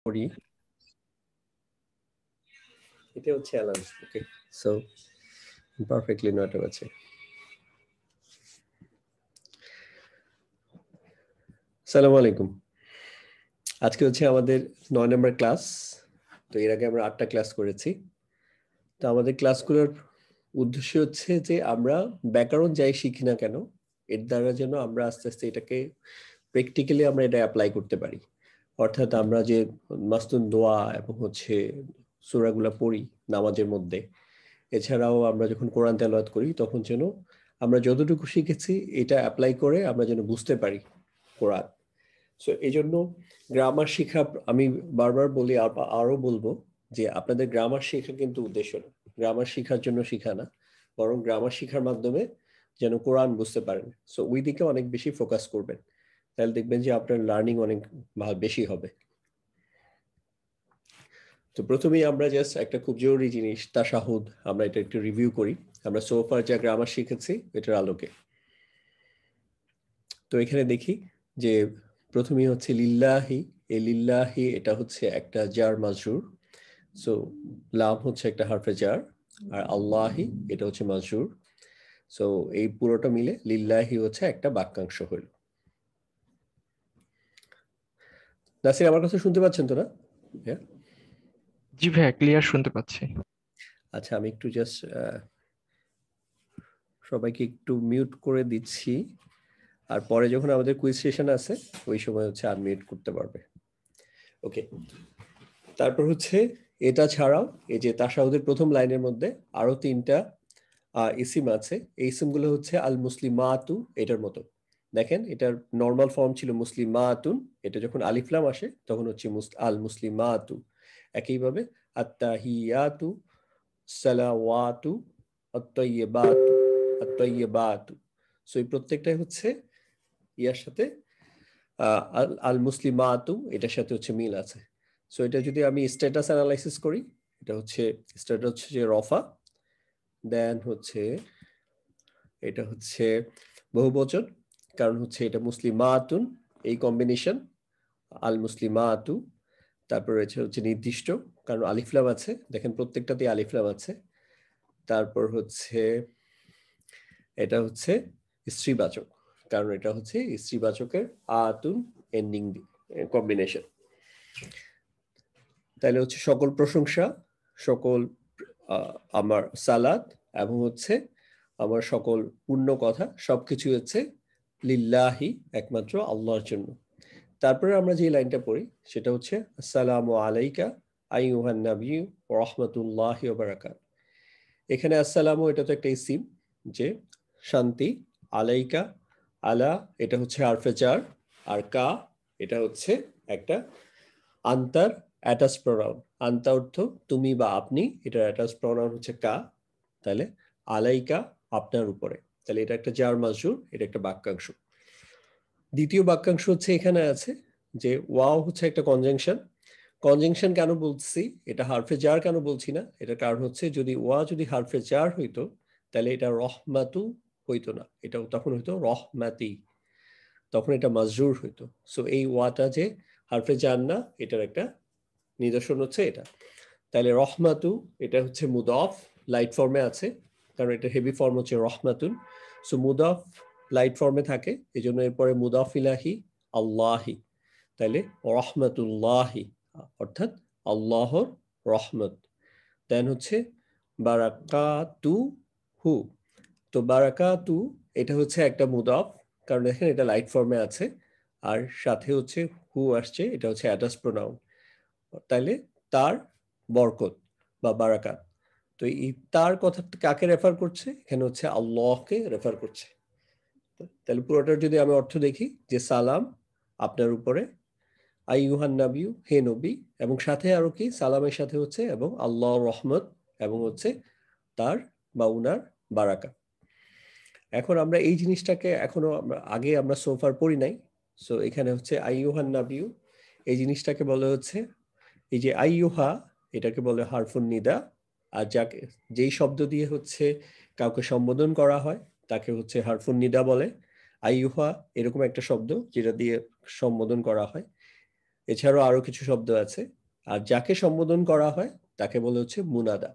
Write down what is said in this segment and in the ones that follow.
করি এটা হচ্ছে অ্যালার্ম। ওকে, সো পারফেক্টলি 9টা বাজে। আসসালামু আলাইকুম। আজকে হচ্ছে আমাদের 9 নম্বর ক্লাস। তো এর আগে আমরা 8টা ক্লাস করেছি। তো আমাদের ক্লাসগুলোর উদ্দেশ্য হচ্ছে যে আমরা ব্যাকরণ যাই শিখি না কেন, এর দ্বারা যেন আমরা আস্তে আস্তে এটাকে প্র্যাকটিক্যালি আমরা এটা অ্যাপ্লাই করতে পারি। অর্থাৎ আমরা যে মাসনুন দোয়া এবং হচ্ছে সূরাগুলো পড়ি নামাজের মধ্যে, এছাড়াও আমরা যখন কোরআন তেলাওয়াত করি তখন যেন আমরা যতটুকু শিখেছি এটা অ্যাপ্লাই করে আমরা যেন বুঝতে পারি কোরআন। সো এই জন্য গ্রামার শেখা, আমি বারবার বলি, আরো বলবো যে আপনাদের গ্রামার শেখা কিন্তু উদ্দেশ্য না, গ্রামার শেখার জন্য শেখা না, বরং গ্রামার শেখার মাধ্যমে যেন কোরআন বুঝতে পারেন। সো ওই দিকে অনেক বেশি ফোকাস করবেন, তাহলে দেখবেন যে আপনার লার্নিং অনেক বেশি হবে। তো প্রথমেই আমরা জাস্ট একটা খুব জরুরি জিনিস তাশাহুদ, আমরা এটা একটু রিভিউ করি। আমরা সোফার যা গ্রামার শিখেছি এটার আলোকে। তো এখানে দেখি যে প্রথমেই হচ্ছে লিল্লাহি। এই লিল্লাহি এটা হচ্ছে একটা জার মাজরুর। সো লাম হচ্ছে একটা হারফে জার, আর আল্লাহি এটা হচ্ছে মাজরুর। সো এই পুরোটা মিলে লিল্লাহি হচ্ছে একটা বাক্যাংশ হইল। নাসির, আমার কথা শুনতে পাচ্ছেন তো না? হ্যাঁ, জি ভাইয়া, ক্লিয়ার শুনতে পাচ্ছি। আচ্ছা, আমি একটু জাস্ট সবাইকে একটু মিউট করে দিচ্ছি, আর পরে যখন আমাদের কুইজ সেশন আছে ওই সময় হচ্ছে আনমিউট করতে পারবে। ওকে, তারপর হচ্ছে এটা ছাড়াও এই যে তাশাহুদের প্রথম লাইনের মধ্যে আরো 3টা ইসিম আছে। এই ইসিমগুলো হচ্ছে আল মুসলিমাতু, এটার মতো। দেখেন, এটার নর্মাল ফর্ম ছিল মুসলিমাতুন, এটা যখন আলিফ লাম আসে তখন হচ্ছে আল মুসলিমাতু। একইভাবে আত্তাহিয়াতু, সালাওয়াতু, আত-তাইয়্যিবাতু, আত-তাইয়্যিবাতু। সো এই প্রত্যেকটাই হচ্ছে ইয়ার সাথে আল মুসলিমাতু এটার সাথে হচ্ছে মিল আছে। সো এটা যদি আমি স্ট্যাটাস অ্যানালাইসিস করি, এটা হচ্ছে স্ট্যাটাস হচ্ছে যে রফা, দেন হচ্ছে এটা হচ্ছে বহুবচন, কারণ হচ্ছে এটা মুসলিমাতুন, এই কম্বিনেশন আল মুসলিমাতু। তারপর রয়েছে হচ্ছে নির্দিষ্ট, কারণ আলিফলাম আছে, দেখেন প্রত্যেকটাতেই আলিফলাম আছে। তারপর হচ্ছে এটা হচ্ছে স্ত্রীবাচক, কারণ এটা হচ্ছে স্ত্রীবাচকের আতুন এন্ডিং কম্বিনেশন। তাহলে হচ্ছে সকল প্রশংসা, সকল আমার সালাত এবং হচ্ছে আমার সকল পূর্ণ কথা সবকিছু হচ্ছে লিল্লাহি, একমাত্র আল্লাহর জন্য। তারপরে আমরা যে লাইনটা পড়ি সেটা হচ্ছে আসসালামু আলাইকা আইয়ুহান নাবী ওয়া রাহমাতুল্লাহি ওয়া বারাকাতুহু। এখানে আসসালামু এটা তো একটা ইসিম, যে শান্তি। আলাইকা, আলা এটা হচ্ছে হারফে জার, আর কা এটা হচ্ছে একটা আন্তার অ্যাটাচ প্রোনাউন। আন্তা অর্থ তুমি বা আপনি, এটার অ্যাটাচ প্রোনাউন হচ্ছে কা। তাহলে আলাইকা আপনার উপরে, তাহলে এটা একটা জার মাজরুর, এটা একটা বাক্যাংশ। দ্বিতীয় বাক্যাংশ হচ্ছে এখানে আছে যে ওয়াও হচ্ছে একটা কনজাংশন। কনজাংশন কেন বলছি, এটা হারফে জার কেন বলছি না, এটার কারণ হচ্ছে যদি ওয়া যদি হারফে জার হইতো তাহলে এটা রহমাতু হইতো না, এটা তখন হইতো রহমাতি, তখন এটা মাজরুর হইতো। সো এই ওয়াটা যে হারফে জার না, এটার একটা নিদর্শন হচ্ছে এটা। তাহলে রহমাতু এটা হচ্ছে মুদাফ, লাইট ফর্মে আছে, কারণ এটা হেভি ফর্ম হচ্ছে রহমাতুন। সো মুদাফ লাইট ফর্মে থাকে, এই জন্য এরপরে মুদাফ ইলাহি আল্লাহি, তাহলে রহমাতুল্লাহি অর্থাৎ আল্লাহর রহমত। দেন হচ্ছে বারাকাতু হু। তো বারাকাতু এটা হচ্ছে একটা মুদাফ, কারণ দেখেন এটা লাইট ফর্মে আছে, আর সাথে হচ্ছে হু আসছে, এটা হচ্ছে অ্যাটাচ প্রোনাউন। তাইলে তার বরকত বা বারাকাত। তো এই তার কথা কাকে রেফার করছে, এখানে হচ্ছে আল্লাহকে রেফার করছে। তাহলে পুরোটার যদি আমি অর্থ দেখি যে সালাম আপনার উপরে, আইয়ুহান নাবিয়্যু হে নবী, এবং সাথে আরো কি সালামের সাথে হচ্ছে এবং আল্লাহর রহমত এবং হচ্ছে তার বা উনার বারাকা। এখন আমরা এই জিনিসটাকে এখনো আগে আমরা সোফার পড়ি নাই। সো এখানে হচ্ছে আইয়ুহান নাবিয়্যু, এই জিনিসটাকে বলে হচ্ছে এই যে আইয়ুহা, এটাকে বলে হারফুন নিদা। আর যাকে যেই শব্দ দিয়ে হচ্ছে কাউকে সম্বোধন করা হয় তাকে হচ্ছে হারফুন নিদা বলে। আইয়ুহা এরকম একটা শব্দ যেটা দিয়ে সম্বোধন করা হয়। এছাড়াও আরো কিছু শব্দ আছে। আর যাকে সম্বোধন করা হয় তাকে বলে হচ্ছে মুনাদা,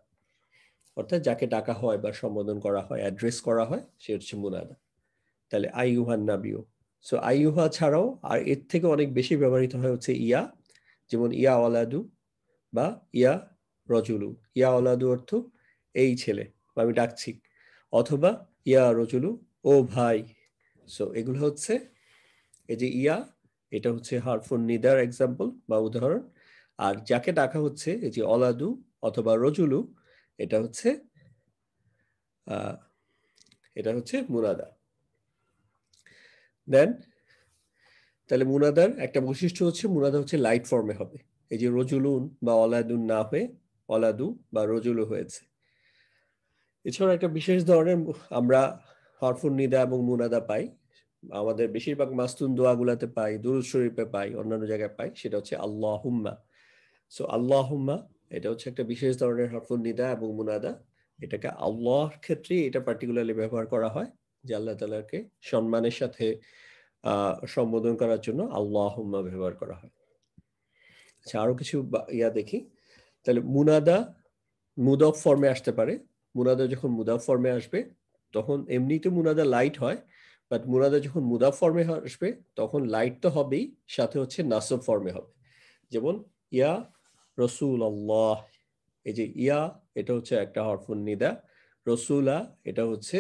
অর্থাৎ যাকে ডাকা হয় বা সম্বোধন করা হয়, অ্যাড্রেস করা হয়, সে হচ্ছে মুনাদা। তাহলে আইয়ুহান নাবিয়্যু। সো আইয়ুহা ছাড়াও আর এর থেকে অনেক বেশি ব্যবহৃত হয় হচ্ছে ইয়া, যেমন ইয়া ওয়ালাদু বা ইয়া রজুলু। ইয়া ওয়ালাদু অর্থ এই ছেলে, আমি ডাকছি, অথবা ইয়া রজুলু, ও ভাই। সো এগুলো হচ্ছে এই যে ইয়া, এটা হচ্ছে হারফুন নিদার এক্সাম্পল বা উদাহরণ। আর যাকে ডাকা হচ্ছে এই যে অলাদু অথবা রজুলু, এটা হচ্ছে মুনাদা। দেন তাহলে মুনাদার একটা বৈশিষ্ট্য হচ্ছে মুনাদা হচ্ছে লাইট ফর্মে হবে। এই যে রজুলুন বা অলাদুন না হয়ে অলাদু বা রজুলু হয়েছে। এছাড়া একটা বিশেষ ধরনের আমরা হরফুন নিদা এবং মুনাদা পাই, আমাদের বেশিরভাগ মাস্তুন দোয়াগুলাতে পাই, দুরূদ শরীফে পাই, অন্যান্য জায়গায় পাই, সেটা হচ্ছে আল্লাহুম্মা। সো আল্লাহুম্মা এটা হচ্ছে একটা বিশেষ ধরনের হরফুন নিদা এবং মুনাদা। এটাকে আল্লাহর ক্ষেত্রে এটা পার্টিকুলারলি ব্যবহার করা হয়, যে আল্লাহ তাআলাকে সম্মানের সাথে সম্বোধন করার জন্য আল্লাহুম্মা ব্যবহার করা হয়। আচ্ছা, আরো কিছু ইয়া দেখি। তাহলে মুনাদা মুদাফ ফর্মে আসতে পারে। মুনাদা যখন মুদাফ ফর্মে আসবে তখন এমনিতে মুনাদা লাইট হয়, বাট মুনাদা যখন মুদাফ ফর্মে আসবে তখন লাইট তো হবেই, সাথে হচ্ছে নাসব ফর্মে হবে। যেমন ইয়া রসুল আল্লাহ, এই যে ইয়া এটা হচ্ছে একটা হরফুন নিদা, রসুলা এটা হচ্ছে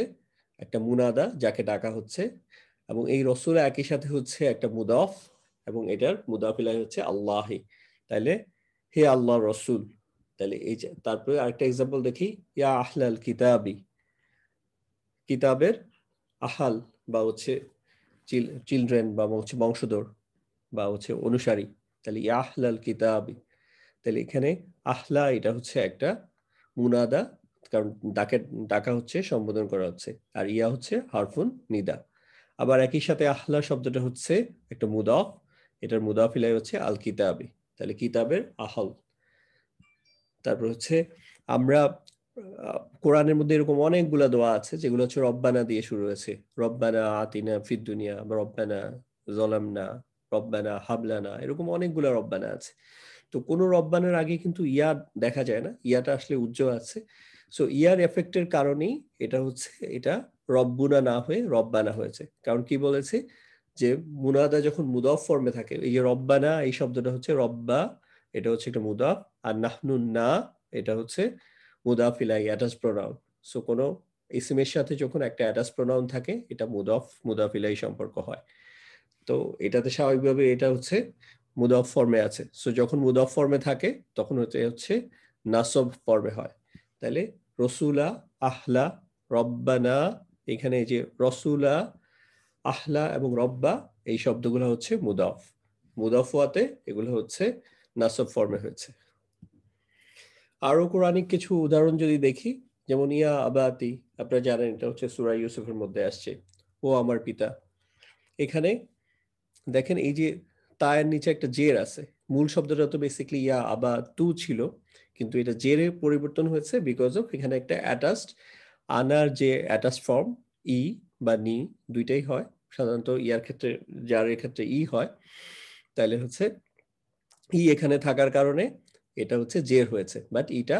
একটা মুনাদা যাকে ডাকা হচ্ছে, এবং এই রসুলা একই সাথে হচ্ছে একটা মুদাফ, এবং এটার মুদাফ ইলাহি হচ্ছে আল্লাহি। তাইলে হে আল্লাহ রসুল। তাহলে এই যে তারপরে আরেকটা এক্সাম্পল দেখি, ইয়া আহলাল কিতাবি, কিতাবের আহাল বা হচ্ছে চিলড্রেন বা হচ্ছে বংশধর বা হচ্ছে অনুসারী। তাহলে ইয়া আহলাল কিতাবি, তাহলে এখানে আহলা এটা হচ্ছে একটা মুনাদা, কারণ ডাকা হচ্ছে, সম্বোধন করা হচ্ছে, আর ইয়া হচ্ছে হারফুন নিদা। আবার একই সাথে আহলা শব্দটা হচ্ছে একটা মুদাফ, এটার মুদাফ ইলাই হচ্ছে আল কিতাবি, তাহলে কিতাবের আহল। তারপর হচ্ছে আমরা কোরআনের মধ্যে এরকম অনেকগুলা দোয়া আছে যেগুলো হচ্ছে রব্বানা দিয়ে শুরু হয়েছে, রব্বানা আতিনা ফিদ দুনিয়া বা রব্বানা জলামনা, রব্বানা হাবলানা, এরকম অনেকগুলা রব্বানা আছে। তো কোনো রব্বানার আগে কিন্তু ইয়া দেখা যায় না, ইয়াটা আসলে উজ্জ্বল আছে। সো ইয়ার এফেক্টের কারণেই এটা হচ্ছে এটা রব্বুনা না হয়ে রব্বানা হয়েছে। কারণ কি বলেছে যে মুনাদা যখন মুদাফ ফর্মে থাকে, এই যে রব্বানা এই শব্দটা হচ্ছে রব্বা, এটা হচ্ছে একটা মুদাফ, আর নাহনু না এটা হচ্ছে মুদাফ ইলাইহি অ্যাটাচ প্রোনাউন। সো কোনো ইসমের সাথে যখন একটা অ্যাটাচ প্রোনাউন থাকে এটা মুদাফ ইলাইহি সম্পর্ক হয়। তো এটাতে স্বাভাবিকভাবে এটা হচ্ছে মুদাফ ফর্মে আছে। সো যখন মুদাফ ফর্মে থাকে তখন হচ্ছে নাসব ফর্মে হয়। তাহলে রসুলা, আহলা, রব্বানা, এখানে এই যে রসুলা, আহলা এবং রব্বা এই শব্দগুলো হচ্ছে মুদাফ, মুদাফ হওয়াতে এগুলো হচ্ছে নাসব ফর্মে হয়েছে। আরো কোরআনিক কিছু উদাহরণ যদি দেখি, যেমন ইয়া আবাতি, আপনারা জানেন এটা হচ্ছে সূরা ইউসুফের মধ্যে আসছে, ও আমার পিতা। এখানে দেখেন এই যে তায়ের নিচে একটা জের আছে, মূল শব্দটা তো বেসিক্যালি ইয়া আবা তু ছিল, কিন্তু এটা জেরে পরিবর্তন হয়েছে বিকজ অফ এখানে একটা অ্যাটাচড, আনার যে অ্যাটাচড ফর্ম ই বা নি দুইটাই হয়, সাধারণত ইয়ার ক্ষেত্রে, জারের ক্ষেত্রে ই হয়। তাহলে হচ্ছে ই এখানে থাকার কারণে এটা হচ্ছে জের হয়েছে, বাট ইটা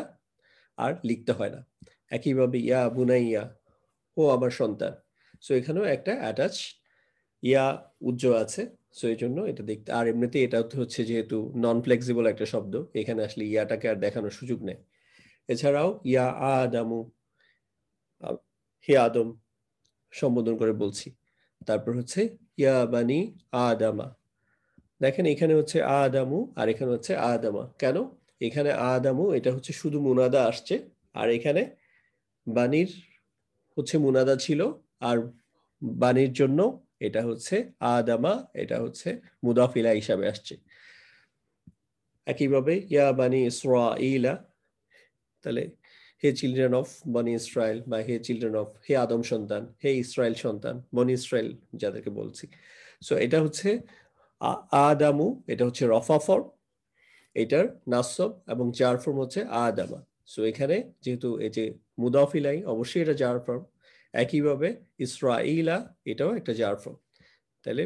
আর লিখতে হয় না। একইভাবে ইয়া বুনাইয়া, ও আমার সন্তান। সো এখানেও একটা অ্যাটাচ ইয়া উজ্জ্বল আছে। সো এই জন্য এটা দেখতে, আর এমনিতে এটা হচ্ছে যেহেতু নন ফ্লেক্সিবল একটা শব্দ, এখানে আসলে ইয়াটাকে আর দেখানোর সুযোগ নেই। এছাড়াও ইয়া আদামু, হে আদম সম্বোধন করে বলছি। তারপর হচ্ছে ইয়া বানি আদামা, দেখেন এখানে হচ্ছে আদামু আর এখানে হচ্ছে আদামা। কেন? এখানে আদামু এটা হচ্ছে শুধু মুনাদা আসছে, আর এখানে বানির হচ্ছে মুনাদা ছিল, আর বানির জন্য এটা হচ্ছে আদামা, এটা হচ্ছে মুদাফ ইলাইহি হিসাবে আসছে। একইভাবে ইয়া বানি ইসরাঈলা, তাহলে হে চিলড্রেন অফ বনি ইসরায়েল, বা হে চিলড্রেন অফ, হে আদম সন্তান, হে ইসরায়েল সন্তান, বনি ইসরায়েল যাদেরকে বলছি। সো এটা হচ্ছে আদামু, এটা হচ্ছে রফা ফর্ম, এটার নাসব এবং জার ফর্ম হচ্ছে আদামা। সো এখানে যেহেতু এই যে মুদাফ ইলাইহি অবশ্যই এটা জার ফর্ম, একইভাবে ইসরাঈলা এটাও একটা জার ফর্ম। তাহলে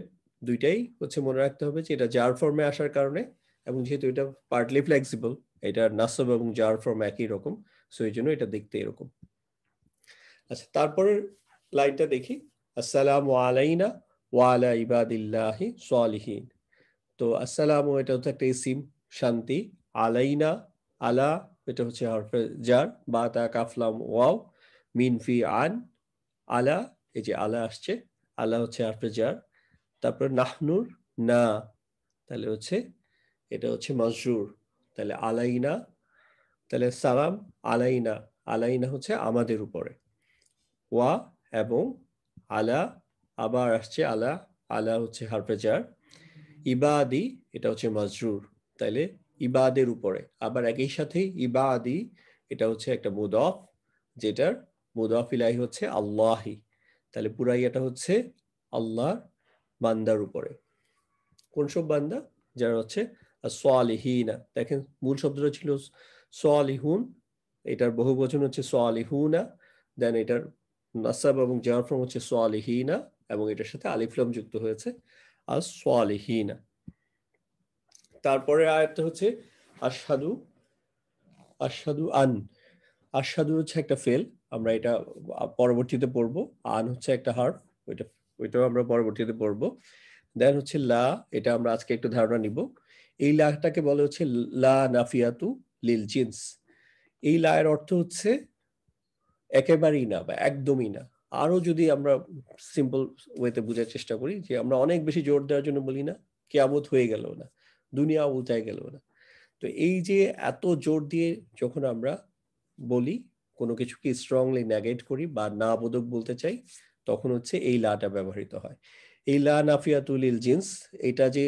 দুইটাই হচ্ছে মনে রাখতে হবে যে এটা জার ফর্মে আসার কারণে, এবং যেহেতু এটা পার্টলি ফ্লেক্সিবল, এটা নাসব এবং জার ফর্ম একই রকম, সো এই জন্য এটা দেখতে এরকম। আচ্ছা, তারপরের লাইনটা দেখি, আসসালামু আলাইনা ওয়া আলা ইবাদিল্লাহি সালিহিন। তো আসসালামু এটা হচ্ছে একটা ইসিম, শান্তি। আলাইনা, আলা এটা হচ্ছে হরফে জার, বা তা কাফলাম ওয়াও, মিন ফি আন, আলা এই যে আলা আসছে, আলা হচ্ছে হরফে জার। তারপর নাহনুর, না তাহলে হচ্ছে এটা হচ্ছে মাজরুর, তাহলে আলাইনা, তাহলে সালাম আলাইনা, আলাইনা হচ্ছে আমাদের উপরে, ওয়া এবং আলা আবার আসছে আলা, আলা হচ্ছে হরফে জার। ইবাদি এটা হচ্ছে মাজরুর, তাইলে ইবাদের উপরে, আবার একই সাথে ইবাদি এটা হচ্ছে একটা মুদফ, যেটার মুদফ ইলাহি হচ্ছে আল্লাহি, তাহলে পুরাই এটা হচ্ছে আল্লাহর বান্দার উপরে। কোন সব বান্দা? যারা হচ্ছে সালিহিনা, দেখেন মূল শব্দটা ছিল সালিহুন, এটার বহুবচন হচ্ছে সালিহুনা, দেন এটার নাসাব এবং জার ফর্ম হচ্ছে সালিহিনা, এবং এটার সাথে আলিফ লাম যুক্ত হয়েছে আর সালিহিনা। তারপরে আয়াতটা হচ্ছে আশহাদু, আশহাদু আন, আশহাদু হচ্ছে একটা ফেল, আমরা এটা পরবর্তীতে পড়বো। আন হচ্ছে একটা হার্ফ, ওইটা ওইটাও আমরা পরবর্তীতে পড়বো। দেন হচ্ছে লা, এটা আমরা আজকে একটু ধারণা নিব। এই লাটাকে বলে হচ্ছে লা নাফিয়াতু লিল জিন্স। এই লা এর অর্থ হচ্ছে একেবারেই না বা একদমই না। আরো যদি আমরা সিম্পল ওয়েতে বোঝার চেষ্টা করি, যে আমরা অনেক বেশি জোর দেওয়ার জন্য বলি না কিয়ামত হয়ে গেল না, দুনিয়া উল্টায় গেল না। তো এই যে এত জোর দিয়ে যখন আমরা বলি, কোনো কিছুকে স্ট্রংলি নেগেট করি বা না বোধক বলতে চাই, তখন হচ্ছে এই লাটা ব্যবহৃত হয়। এই লা নাফিয়াতুলিল জিন্স, এটা যে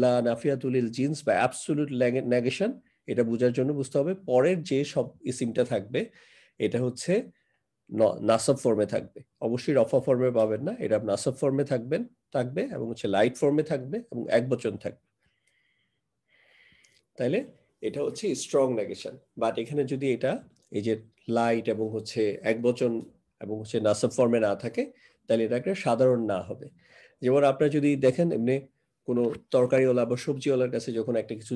লা নাফিয়াতুলিল জিন্স বা অ্যাবসলিউট নেগেশন, এটা বোঝার জন্য বুঝতে হবে পরের যে সব ইসিমটা থাকবে এটা হচ্ছে নাসব ফর্মে থাকবে, অবশ্যই রফা ফর্মে পাবেন না, এটা নাসব ফর্মে থাকবে এবং হচ্ছে লাইট ফর্মে থাকবে এবং একবচন থাকবে। তাইলে এটা হচ্ছে স্ট্রং নেগেশন। বাট এখানে যদি এটা এই যে লাইট এবং হচ্ছে একবচন এবং হচ্ছে নাসব ফর্মে না থাকে, তাহলে এটা একটা সাধারণ না হবে। যেমন আপনারা যদি দেখেন এমনি কোনো তরকারিওয়ালা বা সবজিওয়ালার কাছে যখন একটা কিছু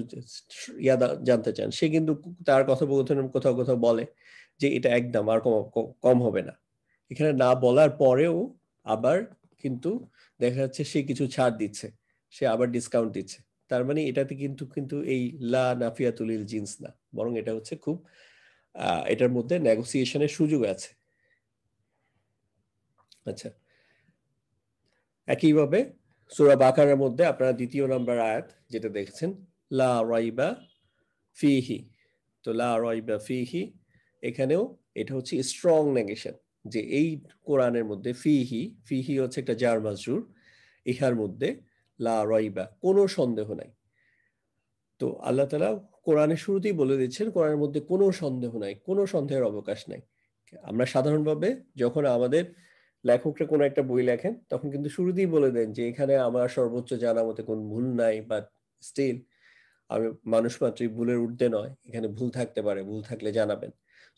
জানতে চান, সে কিন্তু তার কথোপকথন কোথাও কোথাও বলে যে এটা একদম আর কম হবে না। এখানে না বলার পরেও আবার কিন্তু দেখা যাচ্ছে সে কিছু ছাড় দিচ্ছে, সে আবার ডিসকাউন্ট দিচ্ছে। তার মানে এটাতে কিন্তু কিন্তু এই লা নাফিয়াতুলিল জিন্স না, বরং এটা হচ্ছে খুব এটার মধ্যে নেগোসিয়েশনের সুযোগ আছে। আচ্ছা, একইভাবে সূরা বাকারার মধ্যে আপনারা 2 নম্বর আয়াত যেটা দেখছেন, লা রাইবা ফিহি, তো লা রাইবা ফিহি, এখানেও এটা হচ্ছে স্ট্রং নেগেশন, যে এই কোরআনের মধ্যে ফিহি, ফিহি হচ্ছে একটা জার মাজরুর, ইহার মধ্যে লা রাইবা কোনো সন্দেহ নাই। তো আল্লাহ তাআলা কোরআনের শুরুতেই বলে দিচ্ছেন কোরআনের মধ্যে কোনো সন্দেহ নাই, কোনো সন্দেহের অবকাশ নাই। আমরা সাধারণভাবে যখন আমাদের লেখকরা কোনো একটা বই লেখেন, তখন কিন্তু শুরুতেই বলে দেন যে এখানে আমার সর্বোচ্চ জানা মতে কোনো ভুল নাই, বা স্টিল আমি মানুষ মাত্রই ভুলের ঊর্ধ্বে নয়, এখানে ভুল থাকতে পারে, ভুল থাকলে জানাবেন।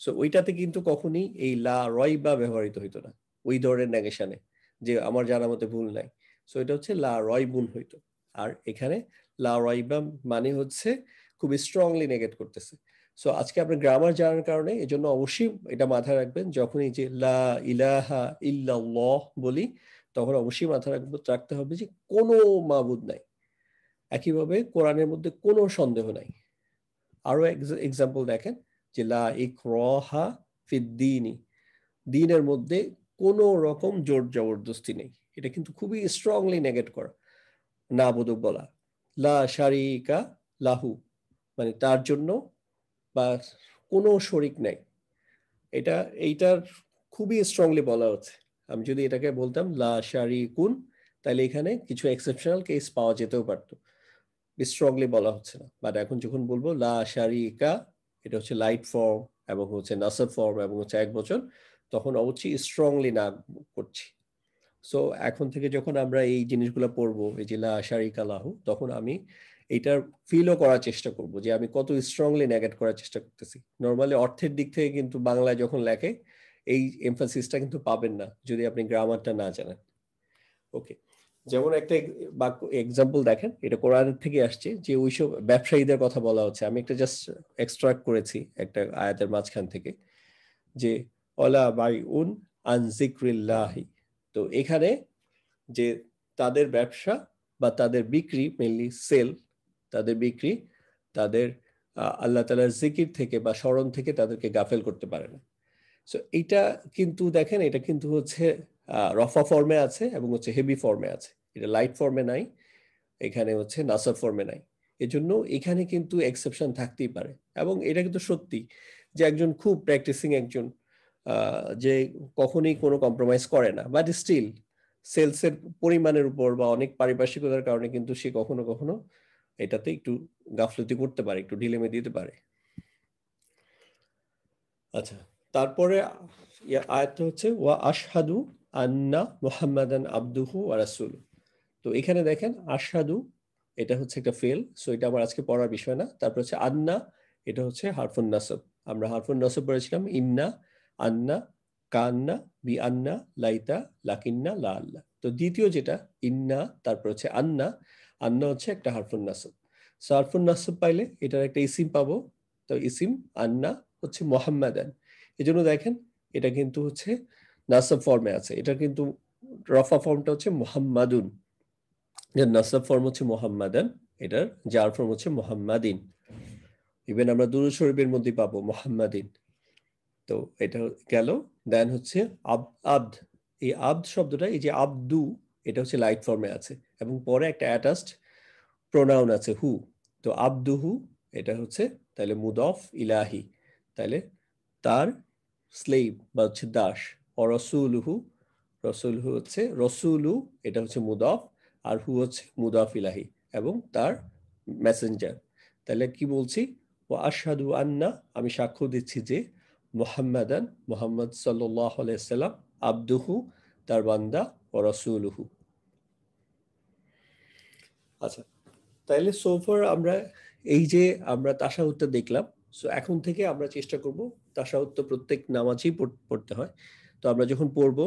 সো ওইটাতে কিন্তু কখনই এই লা রয়বা ব্যবহৃত হইতো না, ওই ধরনের নেগেশনে যে আমার জানা মতে ভুল নাই। সো এটা হচ্ছে লা রয়বুন হইতো। আর এখানে লা রয়বা মানে হচ্ছে খুব স্ট্রংলি নেগেট করতেছে। সো আজকে আপনি গ্রামার জানার কারণে এই জন্য অবশ্যই এটা মাথায় রাখবেন, যখন এই যে লা ইলাহা ইল্লাল্লাহ বলি, তখন অবশ্যই মাথায় রাখতে হবে যে কোনো মাবুদ নাই। একইভাবে কোরআনের মধ্যে কোনো সন্দেহ নাই। আরো এক্সাম্পল দেখেন, যে লা ইকরাহা ফিদ্দীনি, দ্বীনের মধ্যে কোনো রকম জোর জবরদস্তি নেই। এটা কিন্তু খুবই স্ট্রংলি নেগেট করা, না বোধক বলা। লা শারিকা লাহু, মানে তার জন্য বা কোনো শরিক নাই, এটা এইটার খুবই স্ট্রংলি বলা হচ্ছে। আমি যদি এটাকে বলতাম লা শারিকুন, তাহলে এখানে কিছু এক্সেপশনাল কেস পাওয়া যেতেও পারতো, স্ট্রংলি বলা হচ্ছে না। বাট এখন যখন বলবো লা শারিকা, এটা হচ্ছে লাইট ফর্ম এবং হচ্ছে নাসাব ফর্ম এবং হচ্ছে একবচন, তখন অবশ্যই স্ট্রংলি না করছি। সো এখন থেকে যখন আমরা এই জিনিসগুলো পড়বো, এই যে লা শারিকা লাহু, তখন আমি এইটার ফিলও করার চেষ্টা করব যে আমি কত স্ট্রংলি নেগেট করার চেষ্টা করতেছি। নর্মালি অর্থের দিক থেকে কিন্তু বাংলায় যখন লেখে এই এমফাসিসটা কিন্তু পাবেন না যদি আপনি গ্রামারটা না জানেন। ওকে, যেমন একটা বাক্য এক্সাম্পল দেখেন, এটা কোরআন থেকে আসছে, যে ওইসব ব্যবসায়ীদের কথা বলা হচ্ছে। আমি একটা জাস্ট এক্সট্রাক্ট করেছি একটা আয়াতের মাঝখান থেকে, যে ওয়ালা বাইউন আন যিকরিল্লাহি। তো এখানে যে তাদের ব্যবসা বা তাদের বিক্রি, মেনলি সেল, তাদের বিক্রি, তাদের আল্লাহ তাআলার জিকির থেকে বা স্মরণ থেকে তাদেরকে গাফেল করতে পারে না। সো এইটা কিন্তু দেখেন, এটা কিন্তু হচ্ছে রফা ফর্মে আছে এবং হচ্ছে হেভি ফর্মে আছে, এটা লাইট ফর্মে নাই, এখানে হচ্ছে নাসাব ফর্মে নাই। এজন্য এখানে কিন্তু এক্সেপশন থাকতেই পারে। এবং এটা কিন্তু সত্যি যে একজন খুব প্র্যাকটিসিং একজন, যে কখনোই কোনো কম্প্রোমাইজ করে না, বাট স্টিল সেলসের পরিমাণের উপর বা অনেক পারিপার্শ্বিকতার কারণে কিন্তু সে কখনো কখনো এটাতে একটু গাফলতি করতে পারে, একটু ঢিলেমি দিতে পারে। আচ্ছা, তারপরে আয়াতটা হচ্ছে ওয়া আশহাদু আন্না মুহাম্মাদান আবদুহু ওয়া রাসূলুহু। তো এখানে দেখেন আশহাদু, এটা হচ্ছে একটা ফেল, সো এটা আমার আজকে পড়ার বিষয় না। তারপর হচ্ছে আন্না, এটা হচ্ছে হারফুন নাসব। আমরা হারফুন নাসব পড়েছিলাম ইন্না, আন্না, কান্না, বি আন্না, লাইতা, লাকিন্না, লা আল্লাহ। তো দ্বিতীয় যেটা ইন্না, তারপর হচ্ছে আন্না, আন্না হচ্ছে একটা হারফুন নাসব। সো হারফুন নাসব পাইলে এটার একটা ইসিম পাবো। তো ইসিম আন্না হচ্ছে মোহাম্মাদান। এই জন্য দেখেন এটা কিন্তু হচ্ছে নাসব ফর্মে আছে, এটা কিন্তু রফা ফর্মটা হচ্ছে মোহাম্মাদুন, এর নাসাব ফর্ম হচ্ছে মোহাম্মাদান, এটার জার ফর্ম হচ্ছে মোহাম্মাদিন। ইভেন আমরা দুরূদ শরীফের মধ্যে পাবো মোহাম্মাদিন। তো এটা গেল। দেন হচ্ছে আব্দ। এই আব্দ শব্দটা, এই যে আব্দু, এটা হচ্ছে লাইট ফর্মে আছে এবং পরে একটা অ্যাটাচড প্রোনাউন আছে হু। তো আব্দুহু, এটা হচ্ছে তাহলে মুদফ ইলাহি, তাহলে তার স্লেভ বা হচ্ছে দাস। অরসুলহু, রসুলহু হচ্ছে রসুলু, এটা হচ্ছে মুদফ, আর হু হচ্ছে মুদফ ইলাহি এবং তার মেসেঞ্জার। তাহলে কি বলছি, ও আশহাদু আন্না, আমি সাক্ষ্য দিচ্ছি যে মুহাম্মাদান, মুহাম্মদ সাল্লাল্লাহু আলাইহি সাল্লাম, আব্দুহু, তার বান্দা, ও রসুলহু। আচ্ছা, তাইলে সোফার আমরা এই যে আমরা তাশাহুদটা দেখলাম। সো এখন থেকে আমরা চেষ্টা করব, তাশাহুদ তো প্রত্যেক নামাজেই পড়তে হয়, তো আমরা যখন পড়ব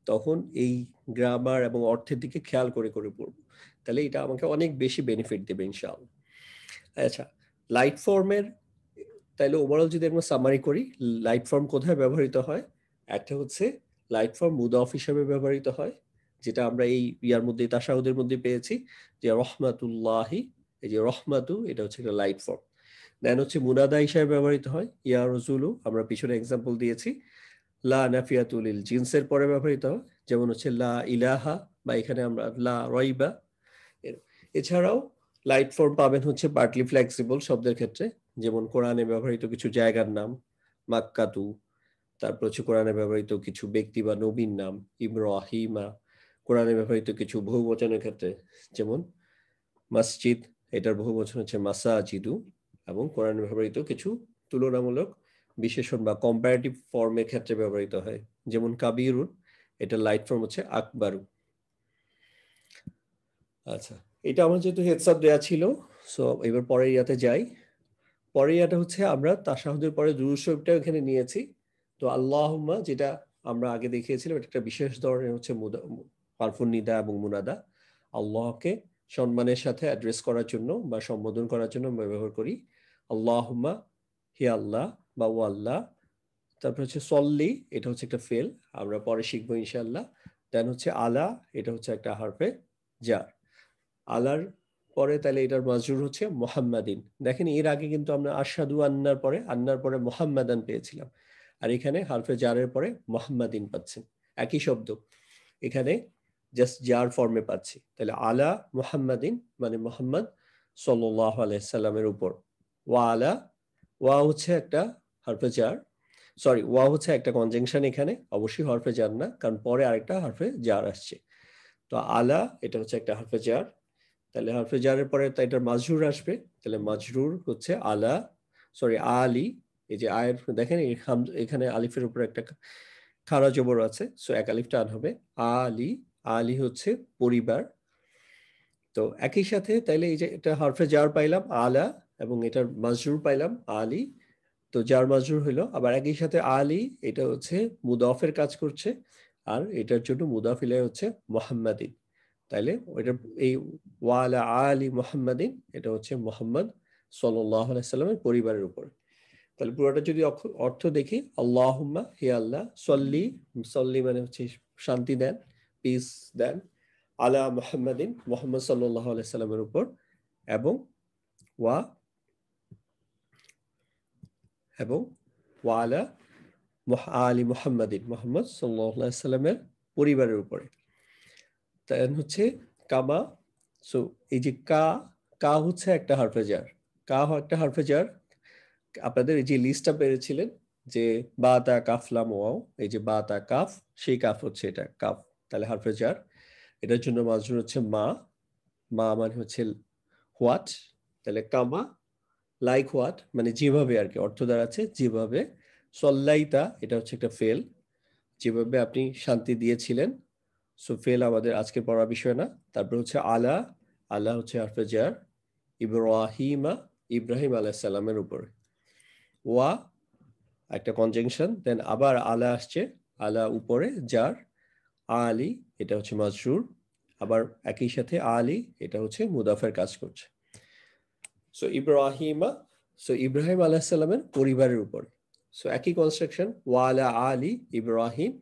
তখন এই গ্রামার এবং অর্থের দিকে খেয়াল করে করে পড়ব। তাহলে এটা আমাকে অনেক বেশি বেনিফিট দেবে ইনশাআল্লাহ। আচ্ছা, লাইট ফর্মের তাইলে ওভারঅল যদি আমরা সামারি করি, লাইট ফর্ম কোথায় ব্যবহৃত হয়? একটা হচ্ছে লাইট ফর্ম মুদাফ হিসেবে ব্যবহৃত হয়, যেটা আমরা এই ইয়ার মধ্যে তাশাহুদের মধ্যে পেয়েছি, যে রহমাতুল্লাহি, এই যে রহমাতু, এটা হচ্ছে একটা লাইট ফর্ম। দেন হচ্ছে মুনাদা হিসেবে ব্যবহৃত হয়, ইয়া রসুলু, আমরা পিছনে এক্সাম্পল দিয়েছি। লা নাফিয়াতুল লিল জিনসের পরে ব্যবহৃত হয়, যেমন হচ্ছে লা ইলাহা, বা এখানে আমরা লা রাইবা। এছাড়াও লাইট ফর্ম পাবেন হচ্ছে পার্টলি ফ্লেক্সিবল শব্দের ক্ষেত্রে, যেমন কোরআনে ব্যবহৃত কিছু জায়গার নাম, মাক্কাতু। তারপর হচ্ছে কোরআনে ব্যবহৃত কিছু ব্যক্তি বা নবীর নাম, ইব্রাহিমা। কোরআনে ব্যবহৃত কিছু বহুবচনের ক্ষেত্রে, যেমন মসজিদ, এটার বহুবচন হচ্ছে মাসাজিদু। এবং কোরআনে ব্যবহৃত কিছু তুলনামূলক বিশেষণ বা কম্পারেটিভ ফর্মের ক্ষেত্রে ব্যবহৃত হয়, যেমন কাবিরুন, এটা লাইট ফর্ম হচ্ছে আকবারু। আচ্ছা, এটা আমার যেহেতু হেডসআপ দেওয়া ছিল, সো এবার পরের ইয়াতে যাই। পরের ইয়াটা হচ্ছে আমরা তাশাহুদের পরে দুরূদ শরীফটা এখানে নিয়েছি। তো আল্লাহুম্মা, যেটা আমরা আগে দেখিয়েছিলাম, এটা একটা বিশেষ ধরনের হচ্ছে হারফুন নিদা এবং মুনাদা। আল্লাহকে সম্মানের সাথে অ্যাড্রেস করার জন্য বা সম্বোধন করার জন্য আমরা ব্যবহার করি আল্লাহুম্মা, হে আল্লাহ বা ও আল্লাহ। তারপর হচ্ছে সল্লি, এটা হচ্ছে একটা ফেল, আমরা পরে শিখবো ইনশাআল্লাহ। দেন হচ্ছে আলা, এটা হচ্ছে একটা হারফে জার। আলার পরে তাহলে এটার মাজরুর হচ্ছে মোহাম্মাদিন। দেখেন এর আগে কিন্তু আমরা আশহাদু আন্নার পরে মোহাম্মাদান পেয়েছিলাম, আর এখানে হারফে জারের পরে মোহাম্মাদিন পাচ্ছেন। একই শব্দ, এখানে জাস্ট জার ফর্মে পাচ্ছি। তাহলে আলা মোহাম্মাদিন মানে মোহাম্মদ সাল্লাল্লাহু আলাইহি সাল্লামের উপর। ওয়া আলা, ওয়া হচ্ছে একটা হারফে জার, সরি, ওয়া হচ্ছে একটা কনজাংশন, এখানে অবশ্যই হরফে জার না, কারণ পরে আরেকটা হরফে জার আসছে। তো আলা, এটা হচ্ছে একটা হরফে জার, তাহলে হরফে জারের পরে তাই এটার মাজরুর আসবে, তাহলে মাজরুর হচ্ছে আলা, সরি আলি। এই যে আয়ের দেখেন এখানে আলিফের উপর একটা খাড়া জবর আছে, সো এক আলিফ টান হবে। আলি, আলি হচ্ছে পরিবার। তো একই সাথে তাইলে এই যে এটা হরফে জার পাইলাম আলা, এবং এটার মাজরুর পাইলাম আলি। তো জার মাজরুর হইলো, আবার একই সাথে আলি, এটা হচ্ছে মুদাফের কাজ করছে, আর এটার জন্য মুদাফ ইলাইহি হচ্ছে মুহাম্মাদিন। তাইলে ওইটা এই ওয়ালা আলি মুহাম্মাদিন এটা হচ্ছে মুহাম্মদ সাল্লাল্লাহু আলাইহি সাল্লামের পরিবারের উপর। তাহলে পুরোটা যদি অর্থ দেখি, আল্লাহুম্মা হে আল্লাহ, সল্লি, সল্লি মানে হচ্ছে শান্তি দেন, পিস দেন, আলা মুহাম্মাদিন মুহাম্মদ সাল্লাল্লাহু আলাইহি সাল্লামের উপর, এবং ওয়া এবং ওয়ালা আলি মুহাম্মাদিন মুহাম্মদ সাল্লাল্লাহু আলাইহি সাল্লামের পরিবারের উপরে। তাই হচ্ছে কামা। সো এই যে কা, কা হচ্ছে একটা হারফে জার, কা একটা হারফে জার। আপনাদের এই যে লিস্টটা পেয়েছিলেন যে বা তা কাফ লাম ওয়াও, এই যে বা তা কাফ, সেই কাফ হচ্ছে এটা কাফ, তাহলে হারফে জার। এটার জন্য মাজরুর হচ্ছে মা, মা মানে হচ্ছে হোয়াট, তাহলে কামা লাইক হোয়াট মানে যেভাবে আর কি, অর্থ দাঁড়াচ্ছে যেভাবে। সল্লাইতা এটা হচ্ছে একটা ফেল, যেভাবে আপনি শান্তি দিয়েছিলেন। সো ফেল আমাদের আজকে পড়ার বিষয় না। তারপর হচ্ছে আলা, আলা হচ্ছে হারফে জার, ইব্রাহিমা ইব্রাহিম আলাইহিস সালামের উপর, ওয়া একটা কনজাংশন, দেন আবার আলা আসছে, আলা উপরে জার, আলী এটা হচ্ছে মাজরুর, আবার একই সাথে আলী এটা হচ্ছে মুদাফের কাজ করছে। সো ইব্রাহিমা, সো ইব্রাহিম আলাইহিস সালামের পরিবারের উপর। সো একই কনস্ট্রাকশন, ওয়ালা আলী ইব্রাহিম,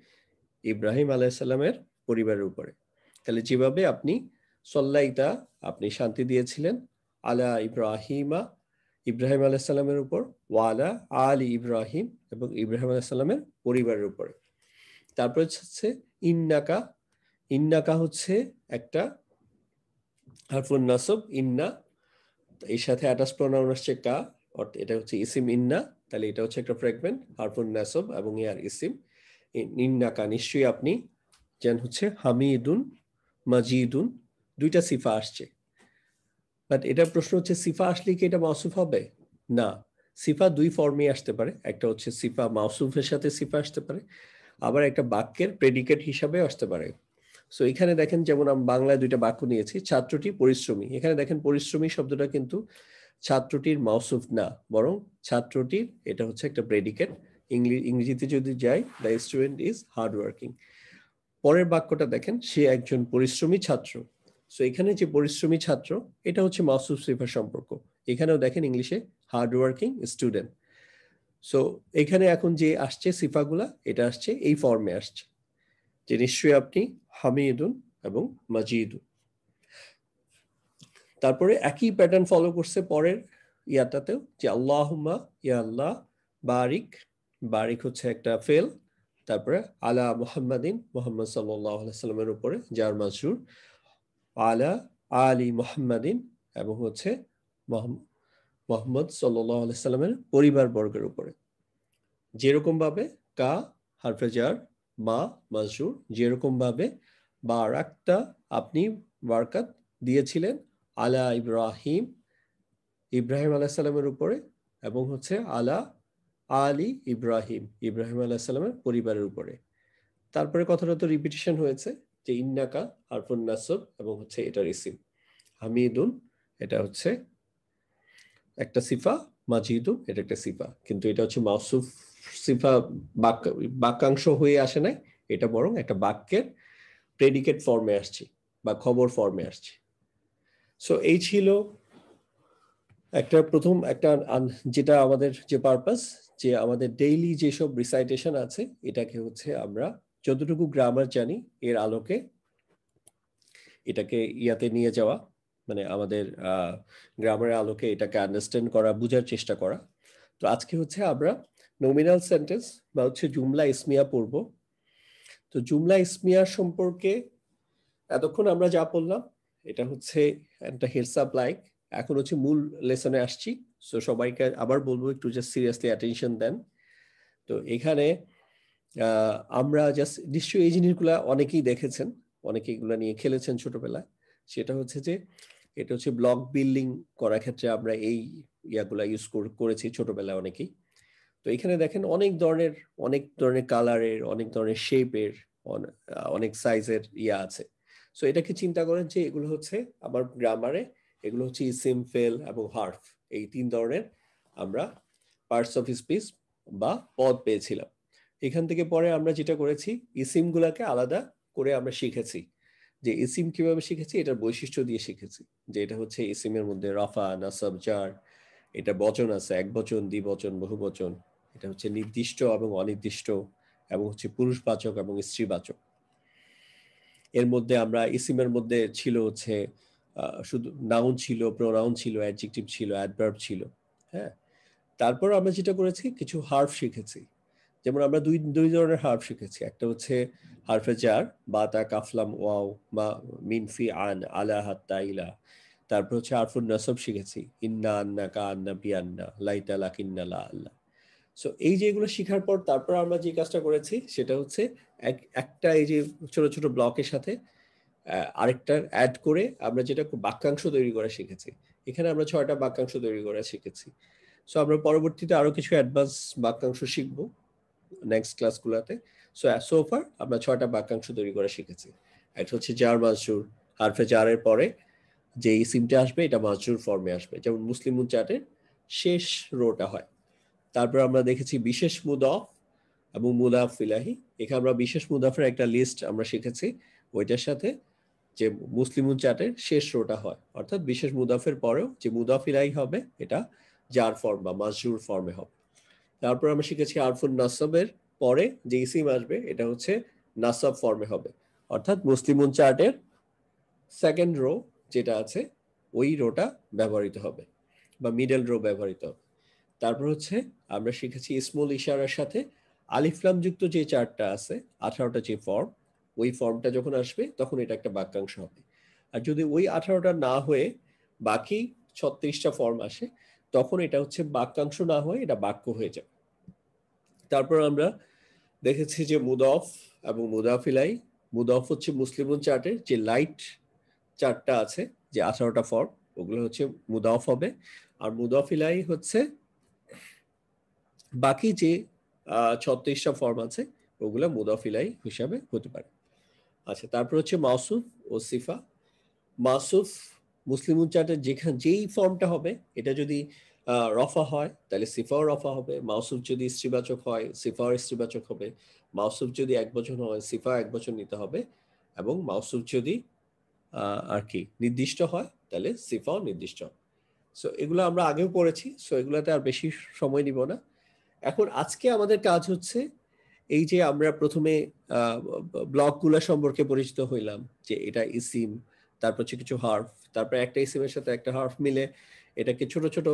ইব্রাহিম আলাইহিস সালামের পরিবারের উপরে। তাহলে যেভাবে আপনি সল্লাইতা আপনি শান্তি দিয়েছিলেন, আলা ইব্রাহিমা ইব্রাহিম আলাইহিস সালামের উপর, ওয়ালা আলী ইব্রাহিম এবং ইব্রাহিম আলাইহিস সালামের পরিবারের উপরে। তারপর হচ্ছে ইন্নাকা, ইন্নাকা হচ্ছে একটা হারফুন নাসব, ইন্না, এর সাথে অ্যাটাচ প্রোনাউন আসছে কা, অর্থাৎ এটা হচ্ছে ইসিম ইন্না, তাহলে এটা হচ্ছে একটা ফ্র্যাগমেন্ট হারফুন নাসব এবং ইয়ার ইসিম। ইন্নাকা নিশ্চয়ই আপনি, যেন হচ্ছে হামিদুন মাজিদুন, দুইটা সিফা আসছে। বাট এটা প্রশ্ন হচ্ছে সিফা আসলে কি এটা মাউসুফ হবে? না, সিফা দুই ফর্মে আসতে পারে, একটা হচ্ছে সিফা মাউসুফের সাথে সিফা আসতে পারে, আবার একটা বাক্যের প্রেডিকেট হিসাবে আসতে পারে। সো এখানে দেখেন, যেমন আমি বাংলায় দুইটা বাক্য নিয়েছি, ছাত্রটি পরিশ্রমী, এখানে দেখেন পরিশ্রমী শব্দটা কিন্তু ছাত্রটির মাউসুফ না, বরং ছাত্রটির এটা হচ্ছে একটা প্রেডিকেট। ইংরেজিতে যদি যাই, the student is hard working. পরের বাক্যটা দেখেন, সে একজন পরিশ্রমী ছাত্র। সো এখানে যে পরিশ্রমী ছাত্র, এটা হচ্ছে মাউসুফ সিফার সম্পর্ক। এখানেও দেখেন ইংলিশে হার্ড ওয়ার্কিং স্টুডেন্ট। সো এখানে এখন যে আসছে সিফাগুলা, এটা আসছে এই ফর্মে আসছে, যে নিশ্চয়ই আপনি হামিদুন এবং মাজিদুন। তারপরে একই প্যাটার্ন ফলো করছে পরের ইয়াটাতেও, যে আল্লাহুম্মা ইয়া আল্লাহ, বারিক, বারিক হচ্ছে একটা ফেল, তারপরে আলা মুহাম্মাদিন মুহাম্মদ সাল্লাল্লাহু আলাইহি সাল্লামের উপরে যার মাজরুর, আলা আলি মুহাম্মাদিন এবং হচ্ছে মুহাম্মদ সাল্লাল্লাহু আলাইহি সাল্লামের পরিবার বর্গের উপরে। যেরকম ভাবে কা হারফে জার, মা মাজরুর, যেরকম ভাবে বারাকতা আপনি বারাকাত দিয়েছিলেন, আলা ইব্রাহিম ইব্রাহিম আলাইহিস সালামের উপরে, এবং হচ্ছে আলা আলী ইব্রাহিম ইব্রাহিম আলাইহিস সালামের পরিবারের উপরে। তারপরে কথাটা তো রিপিটিশন হয়েছে, যে ইন্নাকা হারফুন নাসব এবং হচ্ছে এটার ইসিম, হামিদুন এটা হচ্ছে একটা সিফা, মাজিদুন এটা একটা সিফা, কিন্তু এটা হচ্ছে মাউসুফ সিফা, বাক্যাংশ হয়ে আসে নাই, এটা বরং একটা বাক্যের প্রেডিকেট ফর্মে আসছে বা খবর ফর্মে আসছে। সো এই ছিল একটা প্রথম একটা যেটা আমাদের যে পারপাস, যে আমাদের ডেইলি যেসব রিসাইটেশন আছে, এটাকে হচ্ছে আমরা যতটুকু গ্রামার জানি এর আলোকে এটাকে ইয়াতে নিয়ে যাওয়া, মানে আমাদের গ্রামারের আলোকে এটাকে আন্ডারস্ট্যান্ড করা, বোঝার চেষ্টা করা। তো আজকে হচ্ছে আমরা নমিনাল সেন্টেন্স বা হচ্ছে জুমলা ইসমিয়া পড়ব। তো জুমলা ইসমিয়া সম্পর্কে এতক্ষণ আমরা যা পড়লাম, এটা হচ্ছে একটা হেডস আপ লাইক। এখন হচ্ছে মূল লেসনে আসছি। সো সবাইকে আবার বলবো একটু জাস্ট সিরিয়াসলি অ্যাটেনশন দেন। তো এখানে আমরা জাস্ট নিশ্চয়ই এই জিনিসগুলা অনেকেই দেখেছেন, অনেকে এগুলো নিয়ে খেলেছেন ছোটবেলায়। সেটা হচ্ছে যে এটা হচ্ছে ব্লক বিল্ডিং করার ক্ষেত্রে আমরা এই ইয়াগুলা ইউজ করেছি ছোটবেলায় অনেকেই। তো এখানে দেখেন অনেক ধরনের কালারের, অনেক ধরনের শেপের, অনেক সাইজের ইয়া আছে। সো এটাকে চিন্তা করেন যে এগুলো হচ্ছে আমার গ্রামারে, এগুলো হচ্ছে ইসিম, ফেল এবং হার্ফ, এই তিন ধরনের আমরা পার্টস অফ স্পিচ বা পদ পেয়েছিলাম। এখান থেকে পরে আমরা যেটা করেছি, ইসিম গুলাকে আলাদা করে আমরা শিখেছি, যে ইসিম কিভাবে শিখেছি, এটার বৈশিষ্ট্য দিয়ে শিখেছি, যে এটা হচ্ছে ইসিমের মধ্যে রাফা, নাসাব, জার, এটা বচন আছে, এক বচন, দ্বিবচন, বহু বচন, এটা হচ্ছে নির্দিষ্ট এবং অনির্দিষ্ট, এবং হচ্ছে পুরুষবাচক এবং স্ত্রীবাচক। এর মধ্যে আমরা ইসিমের মধ্যে ছিল হচ্ছে শুধু নাউন ছিল, প্রোনাউন ছিল, অ্যাডজেক্টিভ ছিল, অ্যাডভার্ব ছিল। হ্যাঁ, তারপর আমরা যেটা করেছি, কিছু হার্ফ শিখেছি। যেমন আমরা দুই দুই ধরনের হার্ফ শিখেছি। একটা হচ্ছে হারফে জার, বা তা, কাফলাম, ওয়াও, মা, মিনফি, আন, আলা, হাত্তা, ইলা। তারপর হচ্ছে হারফুন নাসব শিখেছি, ইন্না, আন্না, কা, আন্না, বিয়ান্না, লাইতা, লাকিন্না, লা, আল্লাহ। সো এই যে এগুলো শেখার পর তারপর আমরা যে কাজটা করেছি সেটা হচ্ছে একটা এই যে ছোট ছোট ব্লকের সাথে আরেকটা অ্যাড করে আমরা যেটা বাক্যাংশ তৈরি করা শিখেছি। এখানে আমরা 6টা বাক্যাংশ তৈরি করা শিখেছি। সো আমরা পরবর্তীতে আরো কিছু অ্যাডভান্স বাক্যাংশ শিখবো নেক্সট ক্লাসগুলোতে। সো ফার আমরা 6টা বাক্যাংশ তৈরি করা শিখেছি। একটা হচ্ছে জার মাজরুর, হারফে জারের পরে যে ইসিমটা আসবে এটা মাজরুর ফর্মে আসবে, যেমন মুসলিমুন চার্টের শেষ রোটা হয়। তারপর আমরা দেখেছি বিশেষ মুদাফ এবং মুদাফ ইলাহি। এখানে আমরা বিশেষ মুদাফের একটা লিস্ট আমরা শিখেছি, ওইটার সাথে যে মুসলিমুন চার্টের শেষ রোটা হয়, অর্থাৎ বিশেষ মুদাফের পরেও যে মুদাফ ইলাহি হবে এটা জার ফর্ম বা মাজরুর ফর্মে হবে। তারপর আমরা শিখেছি আরফুন নাসাবের পরে যে ইসিম আসবে এটা হচ্ছে নাসাব ফর্মে হবে, অর্থাৎ মুসলিমুন চার্টের সেকেন্ড রো যেটা আছে ওই রোটা ব্যবহৃত হবে বা মিডল রো ব্যবহৃত হবে। তারপর হচ্ছে আমরা শিখেছি ইসমুল ইশারার সাথে আলিফলাম যুক্ত যে চার্টটা আছে, 18টা যে ফর্ম, ওই ফর্মটা যখন আসবে তখন এটা একটা বাক্যাংশ হবে। আর যদি ওই 18টা না হয়ে বাকি 36টা ফর্ম আসে, তখন এটা হচ্ছে বাক্যাংশ না হয়ে এটা বাক্য হয়ে যাবে। তারপর আমরা দেখেছি যে মুদফ এবং মুদাফিলাই। মুদফ হচ্ছে মুসলিমুন চার্টের যে লাইট চার্টটা আছে, যে 18টা ফর্ম, ওগুলো হচ্ছে মুদফ হবে। আর মুদাফিলাই হচ্ছে বাকি যে 36টা ফর্ম আছে ওগুলো মুদাফিলাই হিসাবে হতে পারে। আচ্ছা, তারপর হচ্ছে মাউসুফ ও সিফা। মাউসুফ মুসলিমুন চার্টের যেই ফর্মটা হবে, এটা যদি রফা হয় তাহলে সিফাও রফা হবে। মাউসুফ যদি স্ত্রীবাচক হয় সিফাও স্ত্রীবাচক হবে। মাউসুফ যদি একবচন হয় সিফা একবচন নিতে হবে। এবং মাউসুফ যদি আর কি নির্দিষ্ট হয় তাহলে সিফাও নির্দিষ্ট। সো এগুলো আমরা আগেও পড়েছি, সো এগুলাতে আর বেশি সময় নিব না। এখন আজকে আমাদের কাজ হচ্ছে এই যে আমরা প্রথমে ব্লকগুলো সম্পর্কে পরিচিত হইলাম, যে এটা ইসিম, তারপর হচ্ছে কিছু হার্ফ, তারপর একটা ইসিমের সাথে একটা হার্ফ মিলে এটাকে ছোট ছোট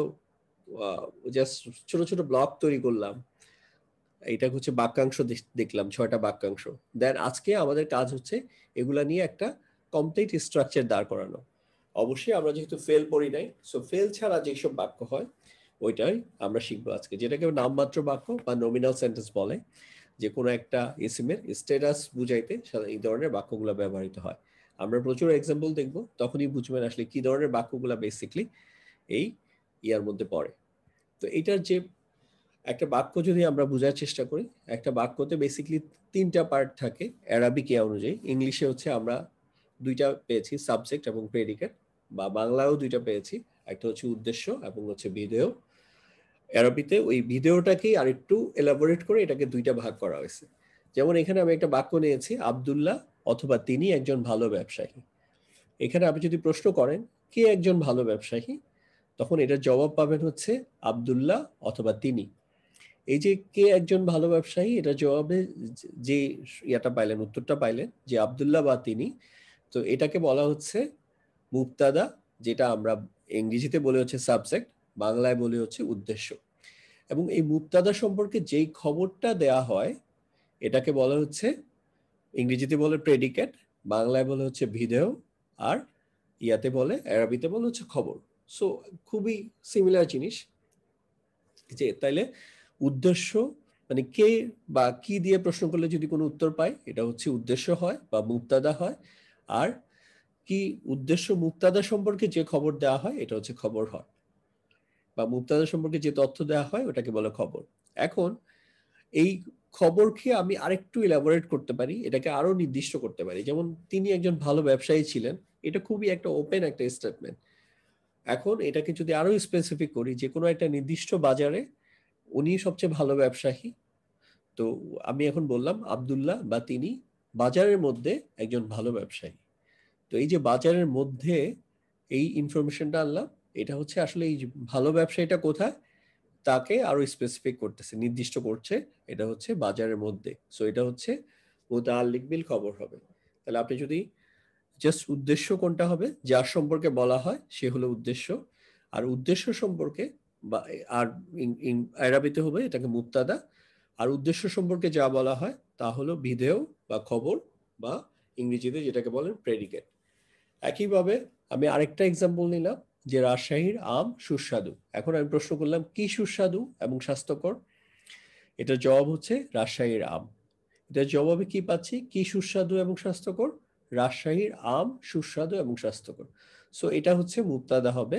জাস্ট ছোট ছোট ব্লক তৈরি করলাম। এটা হচ্ছে বাক্যাংশ দেখলাম, 6টা বাক্যাংশ। দেন আজকে আমাদের কাজ হচ্ছে এগুলা নিয়ে একটা কমপ্লিট স্ট্রাকচার দাঁড় করানো। অবশ্যই আমরা যেহেতু ফেল পড়ি নাই, সো ফেল ছাড়া যেসব বাক্য হয় ওইটাই আমরা শিখবো আজকে, যেটাকে নামমাত্র বাক্য বা নমিনাল সেন্টেন্স বলে। যে কোনো একটা ইসিমের স্ট্যাটাস বুঝাইতে এই ধরনের বাক্যগুলো ব্যবহৃত হয়। আমরা প্রচুর এক্সাম্পল দেখব, তখনই বুঝবেন আসলে কি ধরনের বাক্যগুলো বেসিকলি এই ইয়ার মধ্যে পড়ে। তো এটার যে একটা বাক্য যদি আমরা বোঝার চেষ্টা করি, একটা বাক্যতে বেসিকলি 3টা পার্ট থাকে অ্যারাবিক ইয়া অনুযায়ী। ইংলিশে হচ্ছে আমরা 2টা পেয়েছি, সাবজেক্ট এবং প্রেডিকেট, বা বাংলায়ও 2টা পেয়েছি, একটা হচ্ছে উদ্দেশ্য এবং হচ্ছে বিধেয়। আরবিতে ওই ভিডিওটাকেই আরেকটু এলাবোরেট করে এটাকে 2টা ভাগ করা হয়েছে। যেমন এখানে আমি একটা বাক্য নিয়েছি, আব্দুল্লাহ অথবা তিনি একজন ভালো ব্যবসায়ী। এখানে আপনি যদি প্রশ্ন করেন কে একজন ভালো ব্যবসায়ী, তখন এটার জবাব পাবেন হচ্ছে আব্দুল্লাহ অথবা তিনি। এই যে কে একজন ভালো ব্যবসায়ী, এটা জবাবে যে ইয়াটা পাইলেন, উত্তরটা পাইলেন যে আব্দুল্লাহ বা তিনি, তো এটাকে বলা হচ্ছে মুবতাদা, যেটা আমরা ইংরেজিতে বলে হচ্ছে সাবজেক্ট, বাংলায় বলে হচ্ছে উদ্দেশ্য। এবং এই মুবতাদা সম্পর্কে যেই খবরটা দেয়া হয় এটাকে বলা হচ্ছে, ইংরেজিতে বলে প্রেডিকেট, বাংলায় বলে হচ্ছে ভিদেও, আর ইয়াতে বলে আরবিতে বলে হচ্ছে খবর। সো খুবই সিমিলার জিনিস। যে তাইলে উদ্দেশ্য মানে কে বা কি দিয়ে প্রশ্ন করলে যদি কোনো উত্তর পাই, এটা হচ্ছে উদ্দেশ্য হয় বা মুবতাদা হয়। আর কি উদ্দেশ্য মুবতাদা সম্পর্কে যে খবর দেওয়া হয় এটা হচ্ছে খবর হয়, বা মুবতাদা সম্পর্কে যে তথ্য দেওয়া হয় ওটাকে বলে খবর। এখন এই খবরকে আমি আরেকটু ইলাবোরেট করতে পারি, এটাকে আরো নির্দিষ্ট করতে পারি। যেমন তিনি একজন ভালো ব্যবসায়ী ছিলেন, এটা খুবই একটা ওপেন একটা স্টেটমেন্ট। এখন এটাকে যদি আরো স্পেসিফিক করি, যে কোনো একটা নির্দিষ্ট বাজারে উনি সবচেয়ে ভালো ব্যবসায়ী, তো আমি এখন বললাম আব্দুল্লাহ বা তিনি বাজারের মধ্যে একজন ভালো ব্যবসায়ী। তো এই যে বাজারের মধ্যে এই ইনফরমেশনটা আনলাম, এটা হচ্ছে আসলে এই ভালো ব্যবসায়ীটা কোথায় তাকে আরো স্পেসিফিক করতেছে, নির্দিষ্ট করছে এটা হচ্ছে বাজারের মধ্যে। সো এটা হচ্ছে মুতাআল্লিক বিল খবর হবে। তাহলে আপনি যদি জাস্ট উদ্দেশ্য কোনটা হবে, যার সম্পর্কে বলা হয় সে হলো উদ্দেশ্য, আর উদ্দেশ্য সম্পর্কে বা আর আরবিতে হবে এটাকে মুবতাদা, আর উদ্দেশ্য সম্পর্কে যা বলা হয় তা হলো বিধেয় বা খবর, বা ইংরেজিতে যেটাকে বলেন প্রেডিকেট। একইভাবে আমি আরেকটা এক্সাম্পল নিলাম যে রাজশাহীর আম সুস্বাদু। এখন আমি প্রশ্ন করলাম কি সুস্বাদু এবং স্বাস্থ্যকর? এটার জবাব হচ্ছে রাজশাহীর আম। এটার জবাবে কি পাচ্ছি? কি সুস্বাদু এবং স্বাস্থ্যকর? রাজশাহীর আম সুস্বাদু এবং স্বাস্থ্যকর। সো এটা হচ্ছে মুবতাদা হবে,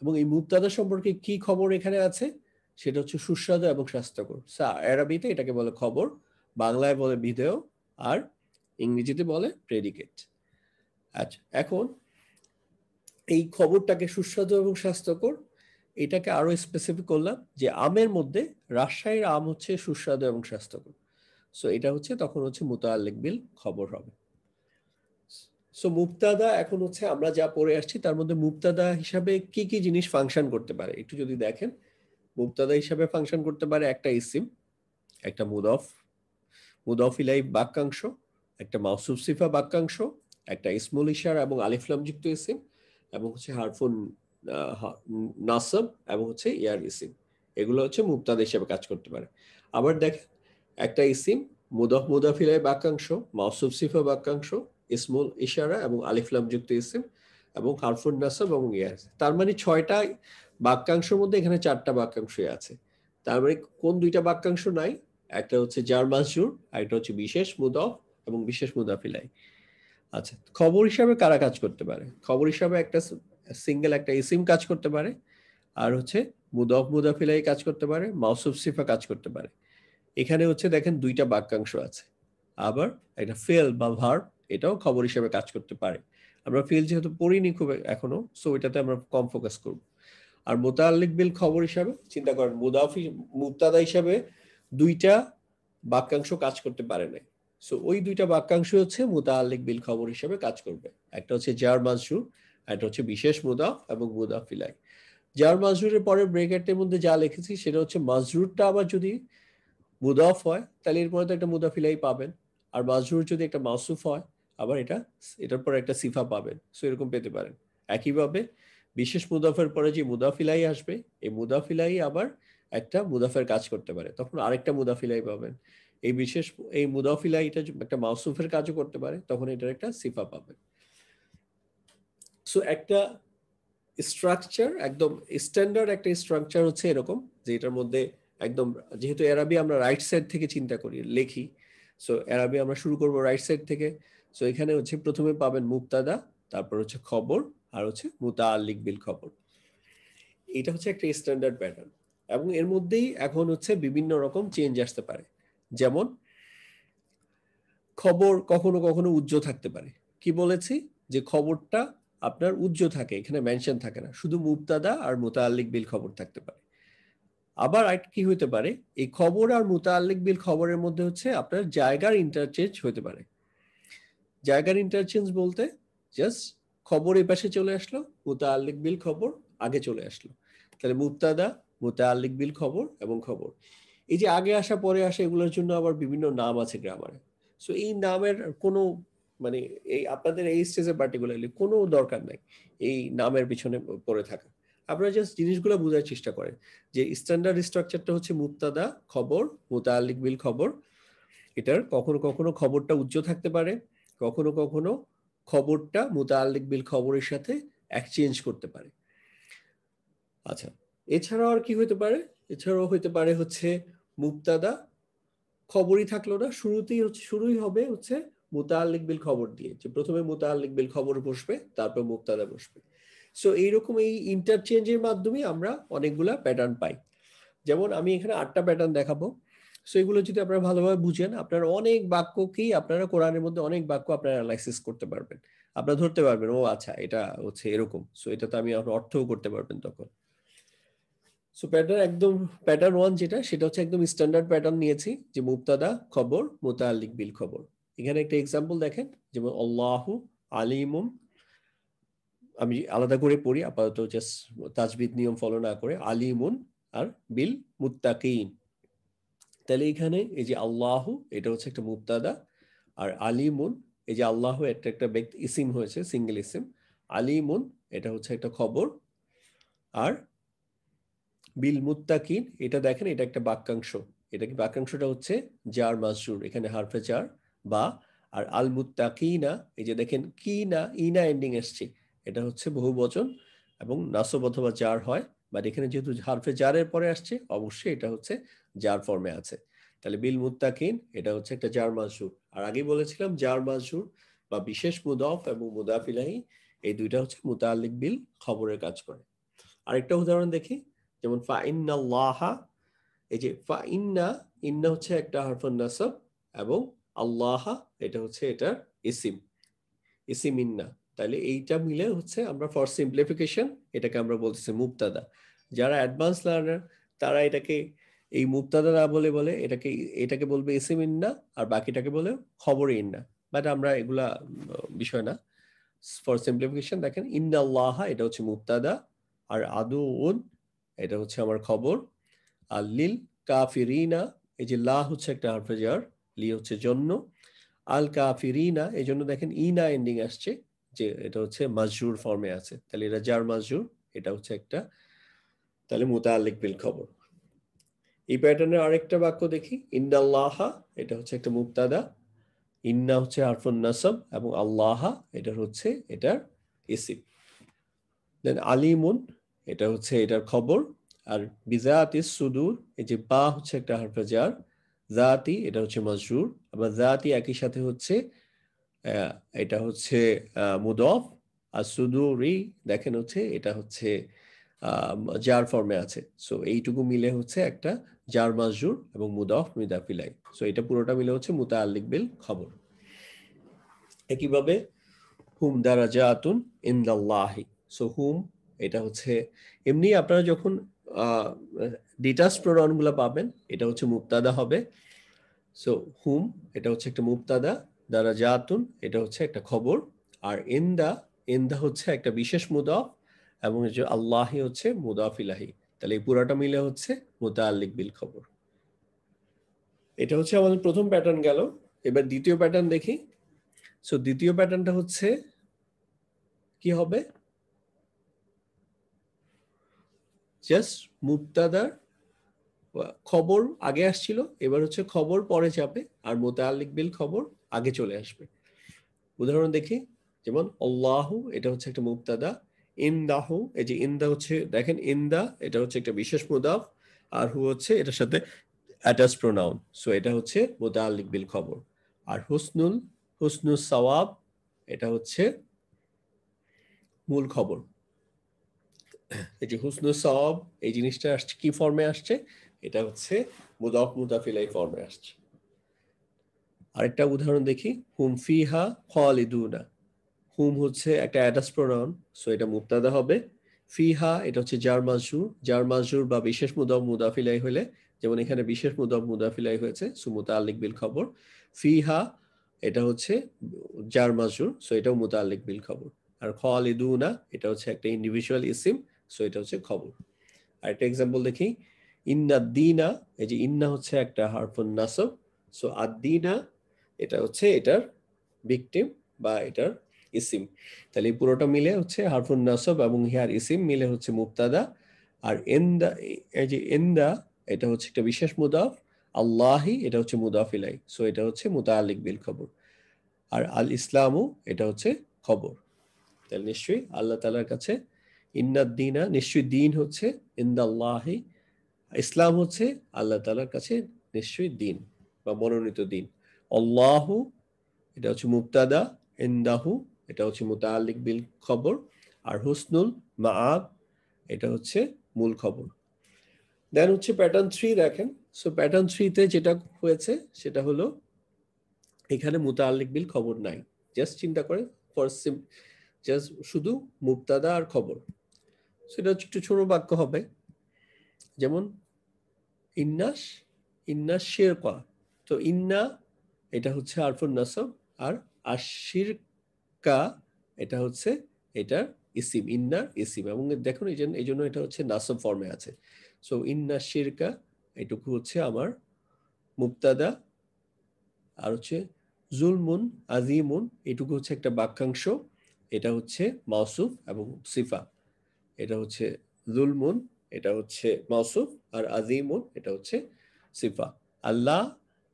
এবং এই মুবতাদা সম্পর্কে কি খবর এখানে আছে সেটা হচ্ছে সুস্বাদু এবং স্বাস্থ্যকর। আরবিতে এটাকে বলে খবর, বাংলায় বলে বিধেয়, আর ইংরেজিতে বলে প্রেডিকেট। আচ্ছা, এখন এই খবরটাকে সুস্বাদু এবং স্বাস্থ্যকর এটাকে আরো স্পেসিফিক করলাম যে আমের মধ্যে রাজশাহীর আম হচ্ছে সুস্বাদু এবং স্বাস্থ্যকর। সো এটা হচ্ছে তখন হচ্ছে মুতাআল্লিক বিল খবর হবে। সো মুবতাদা এখন হচ্ছে আমরা যা পড়ে আসছি তার মধ্যে মুবতাদা হিসাবে কি কি জিনিস ফাংশন করতে পারে একটু যদি দেখেন। মুবতাদা হিসাবে ফাংশন করতে পারে একটা ইসিম, একটা মুদফ, মুদফ ইলাইহি বাক্যাংশ, একটা মাউসুফ সিফা বাক্যাংশ, একটা ইসমুল ইশারা এবং আলিফ লাম যুক্ত ইসিম, এবং হচ্ছে হারফুন নাসব, এবং হচ্ছে ইয়ার ইসিম। এগুলো হচ্ছে মুবতাদা হিসেবে কাজ করতে পারে। আবার দেখেন একটা ইসিম, মুদফ মুদাফ ইলাইহি বাক্যাংশ, মাউসুফ সিফা বাক্যাংশ, ইসমুল ইশারা এবং আলিফ লাম যুক্ত ইসিম, এবং হারফুন নাসব এবং ইয়ার। তার মানে 6টা বাক্যাংশের মধ্যে এখানে 4টা বাক্যাংশই আছে। তার মানে কোন 2টা বাক্যাংশ নাই? একটা হচ্ছে জার মাজরুর, আর একটা হচ্ছে বিশেষ মুদফ এবং বিশেষ মুদাফ ইলাইহি। আচ্ছা, খবর হিসাবে কারা কাজ করতে পারে? খবর হিসাবে একটা সিঙ্গেল একটা ইসিম কাজ করতে পারে, আর হচ্ছে মুদফ মুদাফ ইলাইহি কাজ করতে পারে, মাউসুফ সিফা কাজ করতে পারে। এখানে হচ্ছে দেখেন 2টা বাক্যাংশ আছে। আবার একটা ফেল বা ভার্ব, এটাও খবর হিসেবে কাজ করতে পারে। আমরা ফেল যেহেতু পড়িনি খুব এখনো, সো এটাতে আমরা কম ফোকাস করব। আর মুতাআল্লিক বিল খবর হিসাবে চিন্তা করেন, মুবতাদা হিসাবে 2টা বাক্যাংশ কাজ করতে পারে না। সো ওই 2টা বাক্যাংশ হচ্ছে মুতাআল্লিক বিল খবর হিসেবে কাজ করবে। একটা হচ্ছে জার মাজরুর, একটা হচ্ছে বিশেষ মুদাফ এবং মুদাফ ইলাইহি। জার মাজরুরের পরে ব্র্যাকেটের মধ্যে যা লিখেছি সেটা হচ্ছে মাজরুরটা আবার যদি মুদাফ হয় তাহলে এরপরে তো একটা মুদাফ ইলাইহি পাবেন, আর মাজরুর যদি একটা মাউসুফ হয় আবার এটার পরে একটা সিফা পাবেন। সো এরকম পেতে পারেন। একইভাবে বিশেষ মুদাফের পরে যে মুদাফ ইলাইহি আসবে, এই মুদাফ ইলাইহি আবার একটা মুদাফের কাজ করতে পারে, তখন আরেকটা মুদাফ ইলাইহি পাবেন। এই মুদাফ ইলাইহিটা একটা মাউসুফের কাজও করতে পারে, তখন এটার একটা সিফা পাবেন। সো একটা স্ট্রাকচার, একদম স্ট্যান্ডার্ড একটা স্ট্রাকচার হচ্ছে এরকম, যে এটার মধ্যে একদম, যেহেতু এরাবি আমরা রাইট সাইড থেকে চিন্তা করি লিখি, সো এরাবি আমরা শুরু করব রাইট সাইড থেকে। সো এখানে হচ্ছে প্রথমে পাবেন মুবতাদা, তারপর হচ্ছে খবর, আর হচ্ছে মুতাআল্লিক বিল খবর। এটা হচ্ছে একটা স্ট্যান্ডার্ড প্যাটার্ন, এবং এর মধ্যেই এখন হচ্ছে বিভিন্ন রকম চেঞ্জ আসতে পারে। যেমন খবর কখনো কখনো উজ্জ্ব থাকতে পারে। কি বলেছি? যে খবরটা আপনার উজ্জ্ব থাকে, এখানে মেনশন থাকে না, শুধু মুবতাদা আর মুতাআল্লিক বিল খবর থাকতে পারে। আবার আর কি হতে পারে, এই খবর আর মুতাআল্লিক বিল খবরের মধ্যে হচ্ছে আপনার জায়গার ইন্টারচেঞ্জ হতে পারে। জায়গার ইন্টারচেঞ্জ বলতে জাস্ট খবর এই পাশে চলে আসলো, মুতাআল্লিক বিল খবর আগে চলে আসলো। তাহলে মুবতাদা, মুতাআল্লিক বিল খবর এবং খবর, এই যে আগে আসা পরে আসা, এগুলোর জন্য আবার বিভিন্ন নাম আছে গ্রামারে। সো এই নামের কোনো মানে এই আপনাদের এই স্টেজে পার্টিকুলারলি কোনো দরকার নাই এই নামের পিছনে পড়ে থাকা। আপনারা জাস্ট জিনিসগুলো বোঝার চেষ্টা করেন যে স্ট্যান্ডার্ড স্ট্রাকচারটা হচ্ছে মুবতাদা, খবর, মুতাআল্লিক বিল খবর। এটার কখনো কখনো খবরটা উজ্জ্ব থাকতে পারে, কখনো কখনো খবরটা মুতাআল্লিক বিল খবরের সাথে এক্সচেঞ্জ করতে পারে। আচ্ছা, এছাড়াও আর কি হতে পারে? এছাড়াও হতে পারে হচ্ছে মুবতাদা খবরই থাকলো না, শুরুই হবে হচ্ছে মুতাআল্লিক বিল খবর দিয়ে, যে প্রথমে মুতাআল্লিক বিল খবর বসবে, তারপর মুবতাদা বসবে। সো এইরকম এই ইন্টারচেঞ্জের মাধ্যমে আমরা অনেকগুলা প্যাটার্ন পাই। যেমন আমি এখানে 8টা প্যাটার্ন দেখাবো। সো এগুলো যদি আপনারা ভালোভাবে বুঝেন, আপনারা অনেক বাক্যকেই আপনারা কোরআনের মধ্যে অনেক বাক্য আপনারা অ্যানালাইসিস করতে পারবেন। আপনারা ধরতে পারবেন ও আচ্ছা এটা হচ্ছে এরকম, সো এটা তো আমি অর্থও করতে পারবেন তখন। সো একদম প্যাটার্ন 1 যেটা, সেটা হচ্ছে একদম স্ট্যান্ডার্ড প্যাটার্ন নিয়েছি, যে মুবতাদা, খবর, মুতাআল্লিক বিল খবর। এখানে একটা এক্সাম্পল দেখেন, যেমন আল্লাহু আলিমুম আমি আলাদা করে পড়ি আপাতত, জাস্ট তাজবিদ নিয়ম ফলো না করে। আলিমুন আর বিল মুত্তাকিন। তাহলে এখানে এই যে আল্লাহ, এটা হচ্ছে একটা মুবতাদা, আর আলিমুন, এই যে আল্লাহ একটা একটা ব্যক্তি ইসিম হয়েছে, সিঙ্গেল ইসিম। আলিমুন এটা হচ্ছে একটা খবর। আর বিল মুত্তাকিন, এটা দেখেন এটা একটা বাক্যাংশ। এটা কি বাক্যাংশটা হচ্ছে জার মাজরুর, এখানে হারফে জার বা। আর আল মুত্তাকিনা, এই যে দেখেন কি না ইনা এন্ডিং এসছে, এটা হচ্ছে বহুবচন এবং নাসব অথবা জার হয়, বাট এখানে যেহেতু হারফে জারের পরে আসছে অবশ্যই এটা হচ্ছে জার ফর্মে আছে। তাহলে বিল মুত্তাকিন এটা হচ্ছে একটা জার মাজরুর। আর আগে বলেছিলাম জার মাজরুর বা বিশেষ মুদাফ এবং মুদাফ ইলাহি, এই দুইটা হচ্ছে মুতাআল্লিক বিল খবরের কাজ করে। আরেকটা উদাহরণ দেখি, যেমন ফা ইন্নাল্লাহা, এই যে ফা ইন্না, ইন্না হচ্ছে একটা হারফুন নাসব, এবং আল্লাহা এটা হচ্ছে এটার ইসিম, ইসিম ইন্না। তাহলে এইটা মিলে হচ্ছে আমরা ফর সিম্পলিফিকেশন এটাকে আমরা বলতেছি মুবতাদা। যারা অ্যাডভান্স লার্নার তারা এটাকে এই মুবতাদা না বলে বলে এটাকে এটাকে বলবে ইসিম ইন্না, আর বাকিটাকে বলে খবর ইন্না। বাট আমরা এগুলা বিষয় না। ফর সিম্পলিফিকেশন দেখেন ইন্নাল্লাহা এটা হচ্ছে মুবতাদা, আর আদুউন এটা হচ্ছে আমার খবর। আর লিল কাফিরিনা, এই যে লা হচ্ছে একটা হারফে জার, লি হচ্ছে জন্য। আল কাফিরিনা, এই জন্য দেখেন ইনা এন্ডিং আসছে, যে এটা হচ্ছে মাজরুর ফর্মে আছে, তাহলে এটা জার মাজরুর, এটা হচ্ছে একটা তাহলে মুতাআল্লিক বিল খবর। এই প্যাটার্নের আরেকটা বাক্য দেখি, ইন্নাল্লাহা এটা হচ্ছে একটা মুবতাদা, ইন্না হচ্ছে হারফুন নাসব, এবং আল্লাহা এটা হচ্ছে এটার ইসিম। দেন আলিমুন এটা হচ্ছে এটার খবর। আর বিজাতি সুদূর, এই যে বা হচ্ছে একটা হারফে জার, জাতি এটা হচ্ছে মাজরুর, আবার জাতি একই সাথে হচ্ছে এটা হচ্ছে মুদফ। আর সুদূরি দেখেন হচ্ছে এটা হচ্ছে জার ফর্মে আছে। সো এইটুকু মিলে হচ্ছে একটা জার মাজরুর এবং মুদফ মিদাফিলাই। সো এটা পুরোটা মিলে হচ্ছে মুতাআল্লিক বিল খবর। একইভাবে হুম দারাজাতুন ইনদাল্লাহি, সো হুম এটা হচ্ছে এমনি আপনারা যখন ডিটাচ প্রোনাউন গুলা পাবেন এটা হচ্ছে মুবতাদা হবে। সো হুম এটা হচ্ছে একটা মুবতাদা, দারাজাতুন এটা হচ্ছে একটা খবর, আর ইনদা, ইনদা হচ্ছে একটা বিশেষ মুদাফ, এবং এই যে আল্লাহি হচ্ছে মুদাফ ইলাহি। তাহলে এই পুরাটা মিলে হচ্ছে মুতাআল্লিক বিল খবর। এটা হচ্ছে আমাদের প্রথম প্যাটার্ন গেল। এবার দ্বিতীয় প্যাটার্ন দেখি। সো দ্বিতীয় প্যাটার্নটা হচ্ছে কি হবে, জাস্ট মুবতাদার খবর আগে আসছিল, এবার হচ্ছে খবর পরে যাবে, আর মুতাআল্লিক বিল খবর আগে চলে আসবে। উদাহরণ দেখি, যেমন আল্লাহু এটা হচ্ছে একটা মুবতাদা, ইনদাহু এই যে ইনদা হচ্ছে দেখেন ইনদা এটা হচ্ছে একটা বিশেষ মুদাফ, আর হু হচ্ছে এটার সাথে অ্যাটাচ প্রোনাউন, সো এটা হচ্ছে মুতাআল্লিক বিল খবর। আর হুসনুল, হুসনুস সাওয়াব এটা হচ্ছে মূল খবর। এই যে হুসনুস সাওয়াব এই জিনিসটা আসছে কি ফর্মে আসছে, এটা হচ্ছে মুদাফ মুদাফ ইলাইহি ফর্মে আসছে। আরেকটা উদাহরণ দেখি, হুম ফিহা খালিদুনা, হুম হচ্ছে একটা অ্যাডাস প্রোনাউন, সো এটা মুবতাদা হবে। ফিহা এটা হচ্ছে জার মাজরুর, জার মাজরুর বা বিশেষ মুদাফ মুদাফ ইলাইহি হলে, যেমন এখানে বিশেষ মুদাফ মুদাফ ইলাইহি হয়েছে, সো মুতাআল্লিক বিল খবর। ফিহা এটা হচ্ছে জার মাজরুর, সো এটাও মুতাআল্লিক বিল খবর। আর খালিদুনা এটা হচ্ছে একটা ইন্ডিভিজুয়াল ইসিম, সো এটা হচ্ছে খবর। আরেকটা এক্সাম্পল দেখি, ইন্না দিনা, এই যে ইন্না হচ্ছে একটা হারফুন নাসব, সো আদ-দিনা এটা হচ্ছে এটার ভিকটিম বা এটার ইসিম। তাহলে এই পুরোটা মিলে হচ্ছে হারফুন নাসব এবং হিয়ার ইসিম মিলে হচ্ছে মুবতাদা। আর ইনদা, এই যে ইনদা এটা হচ্ছে একটা বিশেষ মুদাফ, আল্লাহি এটা হচ্ছে মুদাফ ইলাই, সো এটা হচ্ছে মুতাআল্লিক বিল খবর। আর আল ইসলামু এটা হচ্ছে খবর। তাহলে নিশ্চয়ই আল্লাহ তাআলার কাছে ইন্নাদ দিনা, নিশ্চয়ই দিন হচ্ছে ইনদাল্লাহি, ইসলাম হচ্ছে আল্লাহ তাআলার কাছে নিশ্চয়ই দিন বা মনোনীত দিন। আল্লাহু এটা হচ্ছে মুবতাদা, ইনদাহু এটা হচ্ছে মুতাআল্লিক বিল খবর, আর হুসনুল মাআব এটা হচ্ছে মূল খবর। দেন হচ্ছে প্যাটার্ন 3 দেখেন। সো প্যাটার্ন 3 তে যেটা হয়েছে সেটা হলো এখানে মুতাআল্লিক বিল খবর নাই, জাস্ট চিন্তা করে ফর জাস্ট শুধু মুবতাদা আর খবর। সেটা হচ্ছে একটু ছোট বাক্য হবে, যেমন ইন্নাস, ইন্নাস শিরকা, তো ইন্না এটা হচ্ছে হারফুন নাসব, আর আশিরকা এটা হচ্ছে এটার ইসিম, ইন্নার ইসিম, এবং দেখুন এই জন্য এটা হচ্ছে নাসব ফর্মে আছে। সো ইন্না শিরকা এটুকু হচ্ছে আমার মুবতাদা, আর হচ্ছে জুলমুন আজিমুন এটুকু হচ্ছে একটা বাক্যাংশ, এটা হচ্ছে মাউসুফ এবং সিফা। এটা হচ্ছে জুলমুন, এটা হচ্ছে মাউসুফ, আর আজিমুন এটা হচ্ছে সিফা। আল্লাহ,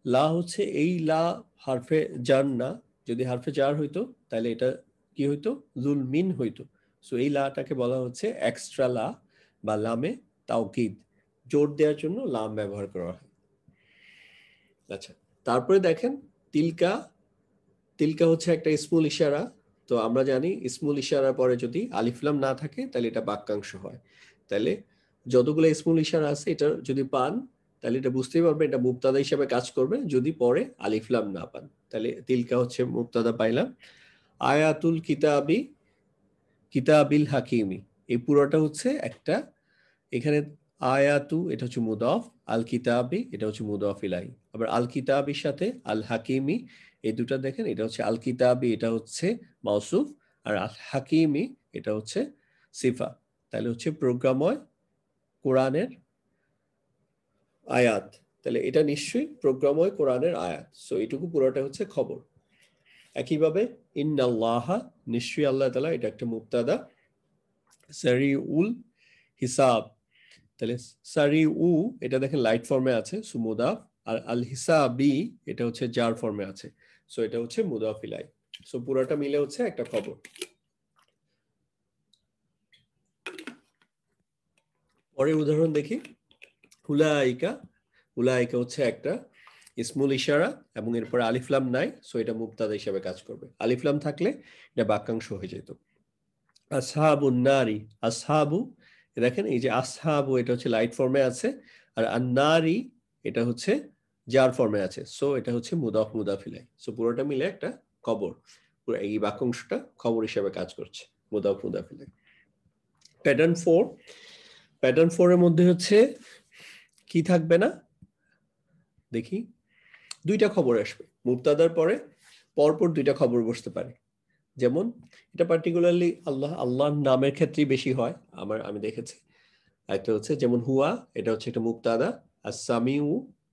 লা হচ্ছে এই লা হারফে জার না, যদি হারফে জার হইতো তাহলে এটা কি হইতো, জুলমিন হইতো। সো এই লাটাকে বলা হচ্ছে এক্সট্রা লা বা লামে তাওকিদ, জোর দেওয়ার জন্য লাম ব্যবহার করা হয়। আচ্ছা, তারপরে দেখেন তিলকা, তিলকা হচ্ছে একটা ইসমুল ইশারা। তো আমরা জানি ইসমুল ইশারার পরে যদি আলিফলাম না থাকে তাহলে এটা বাক্যাংশ হয়। তাহলে যতগুলো ইসমুল ইশারা আছে এটা যদি পান তাহলে এটা বুঝতেই পারবে এটা মুবতাদা হিসেবে কাজ করবে, যদি পরে আলিফলাম না পান। তাহলে তিলকা হচ্ছে মুবতাদা পাইলাম। আয়াতুল কিতাবি, কিতাবিল হাকিমি, এই পুরোটা হচ্ছে একটা, এখানে আয়াতু এটা হচ্ছে মুদাফ, আল কিতাবি এটা হচ্ছে মুদাফ ইলাইহি, আবার আল কিতাবির সাথে আল হাকিমি, এই দুটো দেখেন এটা হচ্ছে আল কিতাবি এটা হচ্ছে মাউসুফ, আর আল হাকিমি এটা হচ্ছে সিফা। তাহলে হচ্ছে প্রোগ্রাময় কোরআনের আয়াত, তাহলে এটা নিশ্চয়ই প্রোগ্রাময় কোরআনের আয়াত। সো এইটুকু পুরোটা হচ্ছে খবর। একইভাবে ইন্নাল্লাহা নিশ্চয়ই আল্লাহ তাআলা, এটা একটা মুবতাদা। সারিউল হিসাব, তাহলে সারি উ এটা দেখেন লাইট ফর্মে আছে সো মুদাফ, আর আল হিসাবি এটা হচ্ছে জার ফর্মে আছে, সো এটা হচ্ছে মুদাফ ইলাই। সো পুরোটা মিলে হচ্ছে একটা খবর। পরের উদাহরণ দেখি, উলাইকা, উলাইকা হচ্ছে একটা ইসমুল ইশারা এবং এরপরে আলিফলাম নাই, সো এটা মুবতাদা হিসেবে কাজ করবে। আলিফলাম থাকলে এটা বাক্যাংশ হয়ে যেত। আসহাবুন নারি, আসহাবু দেখেন এই যে আসহাবু এটা হচ্ছে লাইট ফর্মে আছে, আর আন্নারি এটা হচ্ছে জার ফর্মে আছে, সো এটা হচ্ছে মুদাফ মুদাফ ইলাই। সো পুরোটা মিলে একটা খবর, পুরো এই বাক্যাংশটা খবর হিসেবে কাজ করছে, মুদাফ মুদাফ ইলাই। প্যাটার্ন 4, প্যাটার্ন 4 এর মধ্যে হচ্ছে কি থাকবে না দেখি, দুইটা খবর আসবে মুবতাদার পরে, পরপর দুইটা খবর বসতে পারে। যেমন এটা পার্টিকুলারলি আল্লাহর নামের ক্ষেত্রেই বেশি হয় আমি দেখেছি। একটা হচ্ছে যেমন হুয়া, এটা হচ্ছে একটা মুবতাদা, আর সামিউ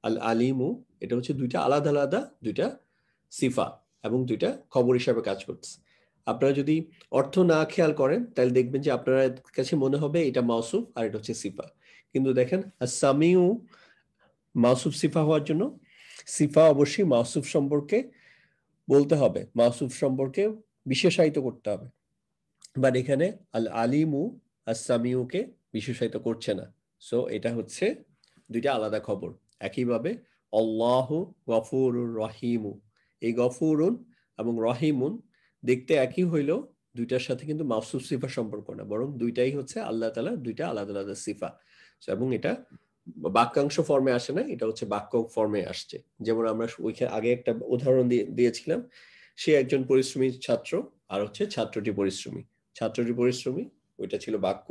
আল আলিমু এটা হচ্ছে দুইটা আলাদা আলাদা দুইটা সিফা এবং দুইটা খবর হিসাবে কাজ করছে। আপনারা যদি অর্থ না খেয়াল করেন তাহলে দেখবেন যে আপনার কাছে মনে হবে এটা মাউসুফ আর এটা হচ্ছে সিফা, কিন্তু দেখেন আর সামিউ মাউসুফ সিফা হওয়ার জন্য সিফা অবশ্যই মাউসুফ সম্পর্কে বলতে হবে, মাউসুফ সম্পর্কে বিশেষায়িত করতে হবে, বাট এখানে আল আলিমু আর সামিউকে বিশেষায়িত করছে না। সো এটা হচ্ছে দুইটা আলাদা খবর। একইভাবে আল্লাহু গফুরুর রহিমু, এই গফুরুন এবং রহিমুন দেখতে একই হইলেও দুইটার সাথে কিন্তু মাউসুফ সিফা সম্পর্ক না, বরং দুইটাই হচ্ছে আল্লাহ তাআলা দুইটা আলাদা আলাদা সিফা। এবং এটা বাক্যাংশ ফর্মে আসে না, এটা হচ্ছে বাক্য ফর্মে আসছে। যেমন আমরা ওইখানে আগে একটা উদাহরণ দিয়েছিলাম, সে একজন পরিশ্রমী ছাত্র, আর হচ্ছে ছাত্রটি পরিশ্রমী, ছাত্রটি পরিশ্রমী ওইটা ছিল বাক্য,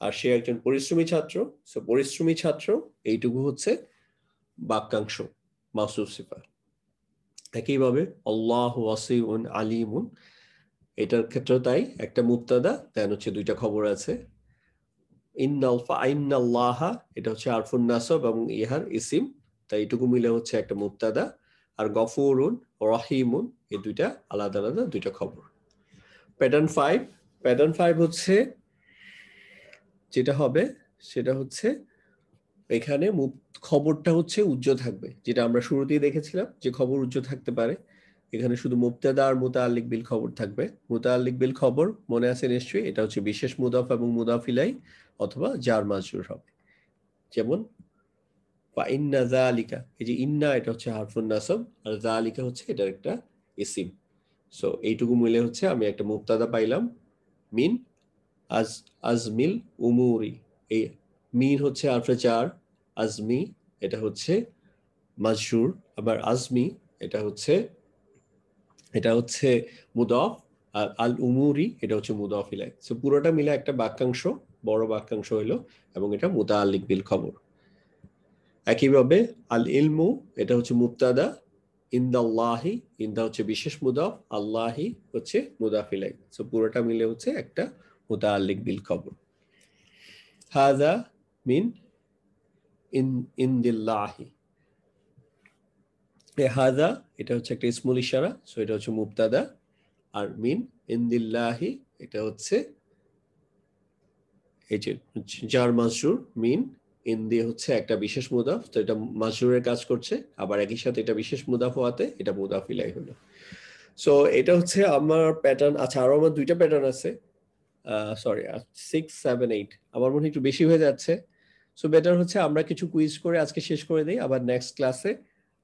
আর সে একজন পরিশ্রমী ছাত্র, সো পরিশ্রমী ছাত্র এইটুকু হচ্ছে বাক্যাংশ মাউসুফ সিফা। একইভাবে আল্লাহু ওয়াসিউন আলিমুন এটার ক্ষেত্রে তাই, একটা মুবতাদা দেন হচ্ছে দুইটা খবর আছে। ইন্নাল্লাহা এটা হচ্ছে আরফুন নাসব এবং ইহার ইসিম, তাই এইটুকু মিলে হচ্ছে একটা মুবতাদা, আর গফুরুন রহিমুন এই দুইটা আলাদা আলাদা দুইটা খবর। প্যাটার্ন 5, প্যাটার্ন 5 হচ্ছে যেটা হবে সেটা হচ্ছে এখানে খবরটা হচ্ছে উজ্জ্ব থাকবে, যেটা আমরা শুরুতেই দেখেছিলাম যে খবর উজ্জ্ব থাকতে পারে। এখানে শুধু মুবতাদা আর মুতাআল্লিক বিল খবর থাকবে। মুতাআল্লিক বিল খবর মনে আছে নিশ্চয়ই, এটা হচ্ছে বিশেষ মুদাফ এবং মুদাফ ইলাই অথবা জার মাজরুর হবে। যেমন বা ইন্না যালিকা, এই যে ইন্না এটা হচ্ছে হারফুন নাসব, আর যালিকা হচ্ছে এটার একটা ইসিম। সো এইটুকু মিলে হচ্ছে আমি একটা মুবতাদা পাইলাম, মিন আজমিল উমুরি, এই মিন হচ্ছে হারফে জার, আজমি এটা হচ্ছে মাজরুর, আবার আজমি এটা হচ্ছে মুদাফ, আর আল উমুরি এটা হচ্ছে মুদাফ ইলাই। সো পুরোটা মিলে একটা বাক্যাংশ, বড় বাক্যাংশ হইলো, এবং এটা মুতাআল্লিক বিল খবর। একইভাবে আল ইলমু এটা হচ্ছে মুবতাদা, ইন্দা হচ্ছে বিশেষ মুদাফ, আল্লাহি হচ্ছে মুদাফ ইলাই। সো পুরোটা মিলে হচ্ছে একটা মুতাআল্লিক বিল খবর। হাযা মিন ইনদিল্লাহি, হাযা এটা হচ্ছে একটা ইসমুল ইশারা, সো এটা হচ্ছে মুবতাদা, আর মিন ইনদিল্লাহি এটা হচ্ছে এই যে জার মাজরুর, মিন ইন দিয়ে হচ্ছে একটা বিশেষ মুদাফ, তো এটা মাজরুরের কাজ করছে, আবার একই সাথে এটা বিশেষ মুদাফ হওয়াতে এটা মুদাফ ইলাই হলো। সো এটা হচ্ছে আমার প্যাটার্ন। আচ্ছা, আরো আমার দুইটা প্যাটার্ন আছে, সরি 6, 7, 8, আমার মনে হয় একটু বেশি হয়ে যাচ্ছে। সো বেটার হচ্ছে আমরা কিছু কুইজ করে আজকে শেষ করে দিই, আবার নেক্সট ক্লাসে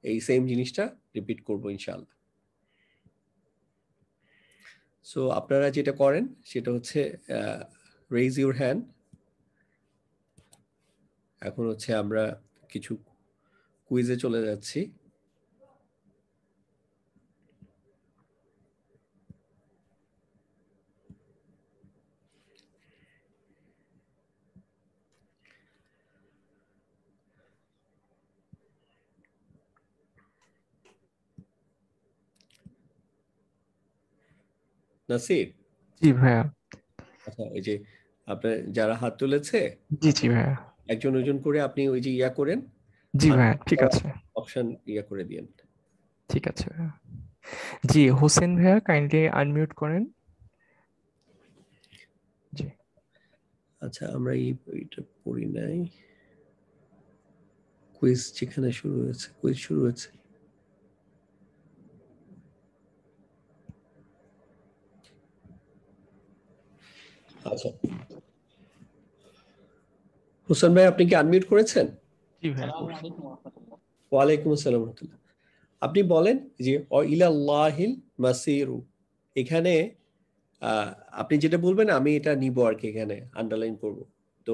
এই সেম জিনিসটা রিপিট করবো ইনশাআল্লাহ। সো আপনারা যেটা করেন সেটা হচ্ছে রেইজ ইউর হ্যান্ড। এখন হচ্ছে আমরা কিছু কুইজে চলে যাচ্ছি। নাসির, জি ভাইয়া। আচ্ছা এই যে আপনার যারা হাত তুলেছে জি জি ভাইয়া। একজন একজন করে আপনি ওই যে ইয়া করেন, জি ভাইয়া, ঠিক আছে। অপশন ইয়া করে দিয়েন। ঠিক আছে ভাইয়া। জি, হোসেন ভাইয়া কাইন্ডলি আনমিউট করেন। জি। আচ্ছা, আমরা এই বইটা পড়ি নাই। কুইজ যেখানে শুরু হয়েছে, কুইজ শুরু হয়েছে। আচ্ছা, হোসেন ভাই আপনি কি আনমিউট করেছেন? জি ভাইয়া। ওয়ালাইকুম আসসালাম রাহমাতুল্লাহ। আপনি বলেন যে ইলাল্লাহিল মাসিরু, এখানে আপনি যেটা বলবেন আমি এটা নিব আর কি, এখানে আন্ডারলাইন করব। তো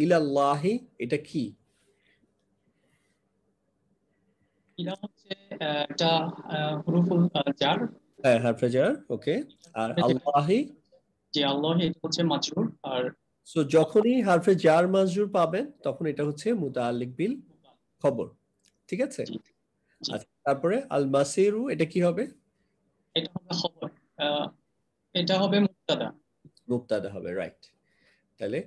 ইলাল্লাহি এটা কি? ইলা হচ্ছে একটা হুরুফুল জার। হ্যাঁ, হারফে জার, ওকে। আর আল্লাহি? যে আল্লাহ এটা হচ্ছে মাজরুর। আর সো যখনই হারফে জার মাজরুর পাবেন তখন এটা হচ্ছে মুতাআল্লিক বিল খবর, ঠিক আছে? জি, জি, আচ্ছা, তারপরে আল মাসিরু এটা কি হবে? এটা হবে খবর। এটা হবে মুবতাদা। মুবতাদা হবে, রাইট। তাহলে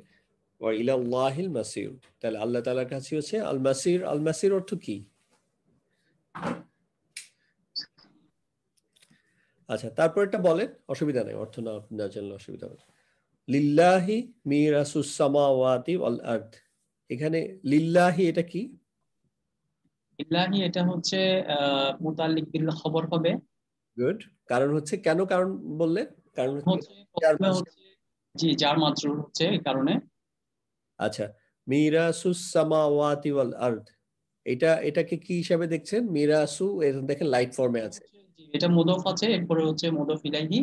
ইলাল্লাহিল মাসির, তাহলে আল্লাহ তাআলার কাছে হচ্ছে আল মাসির। আল মাসির অর্থ কি? আচ্ছা, তারপরটা বলেন, অসুবিধা নেই, অর্থ না না জানলে অসুবিধা হবে। লিল্লাহি মিরাসুস সামাওয়াতি ওয়াল আরদ, এখানে লিল্লাহি এটা কি? ইল্লাহি এটা হচ্ছে মুতাল্লিক বিল খবর হবে। গুড। কারণ হচ্ছে, কেন কারণ বললেন? কারণ হচ্ছে হচ্ছে প্রথমে হচ্ছে জি জার মাজরুর হচ্ছে এই কারণে। আচ্ছা, মিরাসুস সামাওয়াতি ওয়াল আরদ, এটাকে কি হিসাবে দেখছেন? মিরাসু দেখেন লাইট ফর্মে আছে। জি, এটা মুদফ আছে, এরপরে হচ্ছে মুদফ ইলাইহি।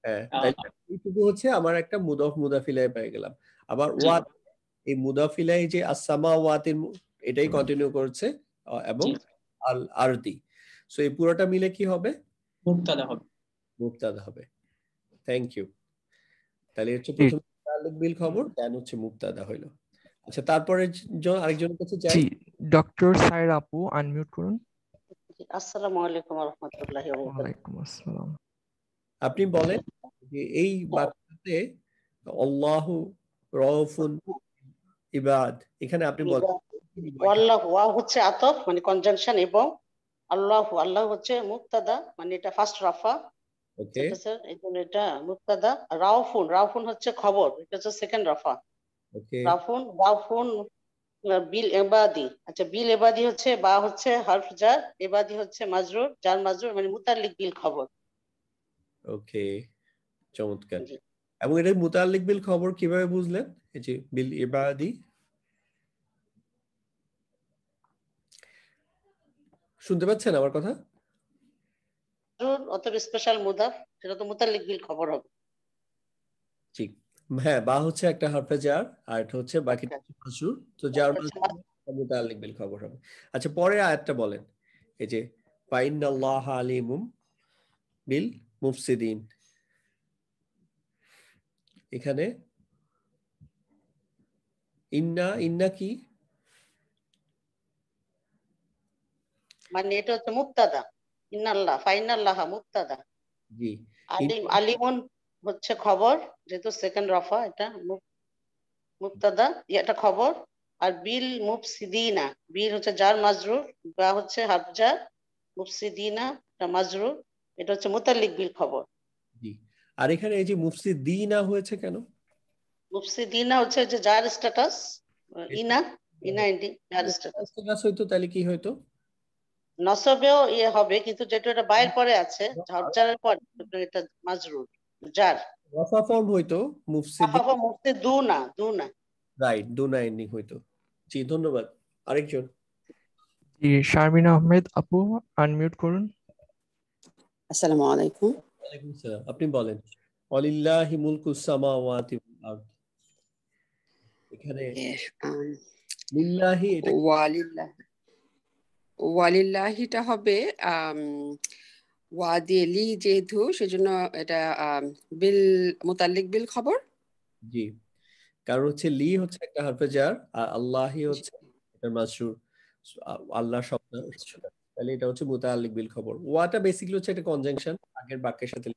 হ্যাঁ, তাই এইটুকু হচ্ছে আমার একটা মুদফ মুদাফিলাই পেয়ে গেলাম। আবার জি, ওয়াত, এই মুদাফিলাই যে আসসামাওয়াতির এটাই কন্টিনিউ করছে, এবং জি, আল আরদি, সো এই পুরোটা মিলে কি হবে? মুবতাদা হবে। মুবতাদা হবে। Thank you. তাহলে হচ্ছে জি প্রথম তাআল্লুক বিল খবর, দেন হচ্ছে মুবতাদা হইলো। আচ্ছা, তারপরে আরেকজনের কাছে যাই। জি, ডক্টর সাইর আপু আনমিউট করুন। আসসালামু আলাইকুম ওয়া রাহমাতুল্লাহি ওয়া বারাকাতুহু। ওয়ালাইকুম আসসালাম। আপনি বলেন যে এই বাক্যতে আল্লাহু রাউফুন ইবাদ, এখানে আপনি বলেন ওয়াল্লাহু, ওয়া হচ্ছে আতফ মানে কনজাংশন, এবং আল্লাহু, আল্লাহ হচ্ছে মুবতাদা মানে এটা ফার্স্ট রাফা, ওকে এটা স্যার এই জন্য এটা মুবতাদা। রাউফুন, রাউফুন হচ্ছে খবর, এটা হচ্ছে সেকেন্ড রাফা। ওকে রাউফুন, রাউফুন বিল এবাদি, আচ্ছা বিল এবাদি হচ্ছে বা হচ্ছে হারফ জার, এবাদি হচ্ছে মাজরুর, জার মাজরুর মানে মুতাল্লিক বিল খবর। ওকে, চমৎকার। জি, এবং এটা মুতাল্লিক বিল খবর কিভাবে বুঝলেন? এই যে বিল ইবাদি, শুনতে পাচ্ছেন আমার কথা? মাজরুর অথবা স্পেশাল মুদাফ, সেটা তো মুতাল্লিক বিল খবর হবে। জি, হ্যাঁ, বা হচ্ছে একটা হরফে জার, আর এটা হচ্ছে বাকি মাজরুর, তো জার মাজরুর মুতাল্লিক বিল খবর হবে। আচ্ছা, পরে আয়াতটা বলেন, এই যে ফাইনাল্লাহ আলিমুম বিল মুফসিদিন, এখানে ইন্না, ইন্না কি? মানে এটা হচ্ছে মুবতাদা, ইন্নাল্লাহ ফাইনাল্লাহ মুবতাদা, জি, আলিম, আলিমুন হচ্ছে খবর, যেহেতু সেকেন্ড রফা, এটা মুবতাদা, এটা খবর। আর বিল মুফসিদিনা, বিল হচ্ছে জার মাজরুর, বা হচ্ছে হাফজার, মুফসিদিনা এটা মাজরুর, এটা হচ্ছে মুতাল্লিক বিল খবর। জি। আর এখানে এই যে মুফসিদিনা হয়েছে কেন? মুফসিদিনা হচ্ছে যে যার স্ট্যাটাস, ইনা ইনা এন্ডিং যার স্ট্যাটাস। স্ট্যাটাস হইতো তাহলে কি হইতো? নসবেও ইয়ে হবে, কিন্তু যেটা এটা বাইরের পরে আছে, হাফজারের পরে এটা মাজরুর যার। রফা ফর্ম হইতো মুফসিদি, আফাফা মুফসি দুনা দুনা। রাইট, দুনা এন্ডিং হইতো। জি, ধন্যবাদ। আরেকজন। জি, শারমিন আহমেদ আপু, আনমিউট করুন। আসসালামু আলাইকুম। ওয়ালাইকুম আসসালাম। আপনি বলেন ওয়ালিল্লাহি মুলকুস সামাওয়াতি ওয়াল আরদ। এখানে লিল্লাহি এটা ওয়ালিল্লাহ, ওয়ালিল্লাহিটা হবে ওয়া দিয়ে লি যেহেতু, সেজন্য এটা বিল মুতাল্লিক বিল খবর। জি, কারণ হচ্ছে লি হচ্ছে একটা হরফে জার আর আল্লাহি হচ্ছে এটা মাজরুর, আল্লাহ শব্দ, তাহলে এটা হচ্ছে মুতাআল্লিক বিল খবর। ওয়াটা বেসিক্যালি হচ্ছে একটা কনজাংশন আগের বাক্যের সাথে।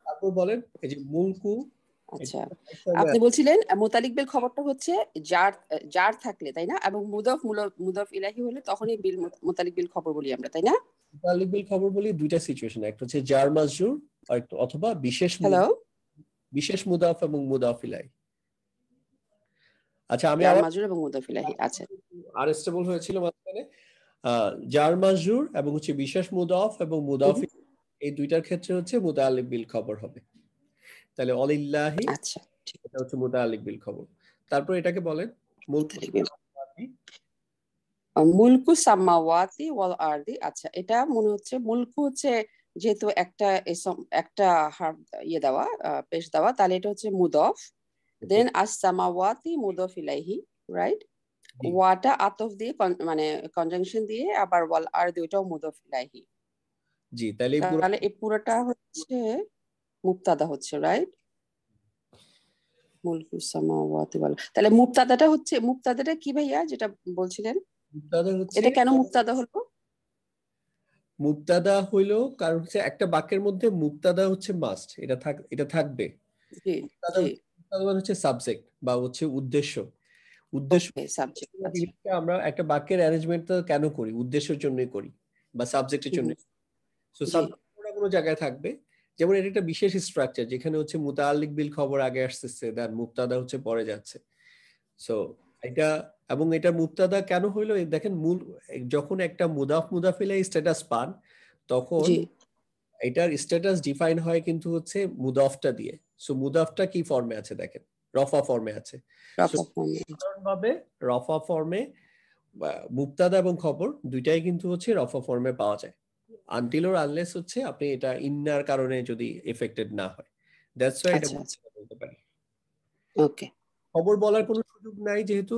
তারপর বলেন এই যে মুলকু, আচ্ছা, আপনি বলছিলেন মুতাল্লিক বিল খবরটা হচ্ছে জার, জার থাকলে, তাই না? এবং মুদফ ইলাহি হলে তখনই বিল মুতাল্লিক বিল খবর বলি আমরা, তাই না? মুতাআল্লিক বিল খবর বলি দুইটা সিচুয়েশন, একটা হচ্ছে জার মাজরুর আর অথবা হ্যালো, বিশেষ মুদাফ এবং মুদাফ ইলাইহি। আচ্ছা, আমি জার আবার মাজরুর এবং মুদফ ইলাহি। আচ্ছা, আরএসটেবল হয়েছিল মাঝখানে। জার মাজরুর এবং হচ্ছে বিশেষ মুদাফ এবং মুদাফ এই দুইটার ক্ষেত্রে হচ্ছে মুতাআল্লিক বিল খবর হবে। তাহলে অলিল্লাহি আচ্ছা, ঠিক। এটা হচ্ছে মুতাআল্লিক বিল খবর। তারপর এটাকে বলেন মুতাল্লিক বিল মুলকু সামাওয়াতি ওয়াল আরদি। আচ্ছা, এটা মনে হচ্ছে মুলকু হচ্ছে যেহেতু একটা ইয়ে দেওয়া, পেশ দেওয়া, তাহলে এটা হচ্ছে মুদফ। দেন আস সামাওয়াতি মুদফ ইলাইহি, রাইট? ওয়াটা আতফ দিয়ে মানে কনজাংশন দিয়ে, আবার ওয়াল আরদি ওটাও মুদফ ইলাইহি। জি, তাহলে এই পুরোটা হচ্ছে মুবতাদা হচ্ছে, রাইট? মুলকু সামাওয়াতি ওয়াল, তাহলে মুবতাদাটা কি ভাইয়া যেটা বলছিলেন? মুবতাদা হচ্ছে, এটা কেন মুবতাদা হলো? মুবতাদা হইলো কারণ হচ্ছে একটা বাক্যের মধ্যে মুবতাদা হচ্ছে মাস্ট, এটা থাকবে। জি, মুবতাদা মানে হচ্ছে সাবজেক্ট বা হচ্ছে উদ্দেশ্য। সাবজেক্ট। আমরা একটা বাক্যের অ্যারেঞ্জমেন্ট কেন করি? উদ্দেশ্যের জন্যই করি বা সাবজেক্টের জন্য। সো সাবজেক্ট কোনো জায়গায় থাকবে, যেমন এটা একটা বিশেষ স্ট্রাকচার যেখানে হচ্ছে মুতাআল্লিক বিল খবর আগে আসতেছে, দেন মুবতাদা হচ্ছে পরে যাচ্ছে। সো এটা, এবং এটা মুবতাদা কেন হইলো দেখেন, যখন একটা মুদাফ ইলাইহি স্ট্যাটাস পান তখন এটার স্ট্যাটাস ডিফাইন হয় কিন্তু হচ্ছে মুদাফটা দিয়ে। সো মুদাফটা কি ফর্মে আছে দেখেন, রফা ফর্মে আছে। সাধারণভাবে রফা ফর্মে মুবতাদা এবং খবর দুইটাই কিন্তু হচ্ছে রফা ফর্মে পাওয়া যায়, আনটিল অর আনলেস হচ্ছে আপনি এটা ইন্নার কারণে যদি এফেক্টেড না হয়, দ্যাটস হোয়াই এটা বলতে পারি। ওকে, খবর বলার কোনো সুযোগ নাই যেহেতু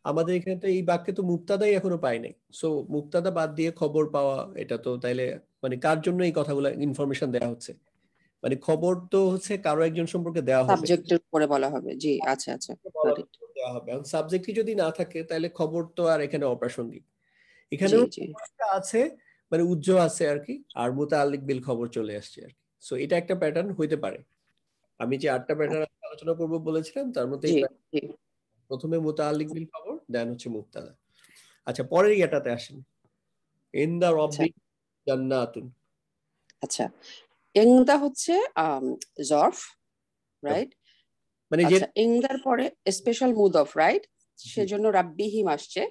আমাদের এখানে তো এই বাক্যে তো মুবতাদাই এখনো পাই নাই। সো মুবতাদা বাদ দিয়ে খবর পাওয়া, এটা তো তাইলে মানে কার জন্য এই কথাগুলো ইনফরমেশন দেওয়া হচ্ছে? মানে খবর তো হচ্ছে কারো একজন সম্পর্কে দেওয়া হবে, সাবজেক্টের উপরে বলা হবে। জি, আচ্ছা আচ্ছা, দেওয়া হবে। এখন সাবজেক্টই যদি না থাকে তাহলে খবর তো আর এখানে অপ্রাসঙ্গিক। এখানেও আছে মানে উজ্জ্বল আছে আর কি, আর মুতাআল্লিক বিল খবর চলে আসছে আর কি। সো এটা একটা প্যাটার্ন হইতে পারে। আমি যে 8টা প্যাটার্ন আলোচনা করব বলেছিলাম তার মধ্যে প্রথমে মুতাআল্লিক বিল খবর, দেন হচ্ছে মুবতাদা। আচ্ছা, পরের ইয়াটাতে আসেন, ইনদা রাব্বি জান্নাতুন। আচ্ছা, ইনদা হচ্ছে জর্ফ, রাইট? মানে আচ্ছা, ইনদার পরে স্পেশাল মুদফ, রাইট? সেজন্য রাব্বিহিম আসছে।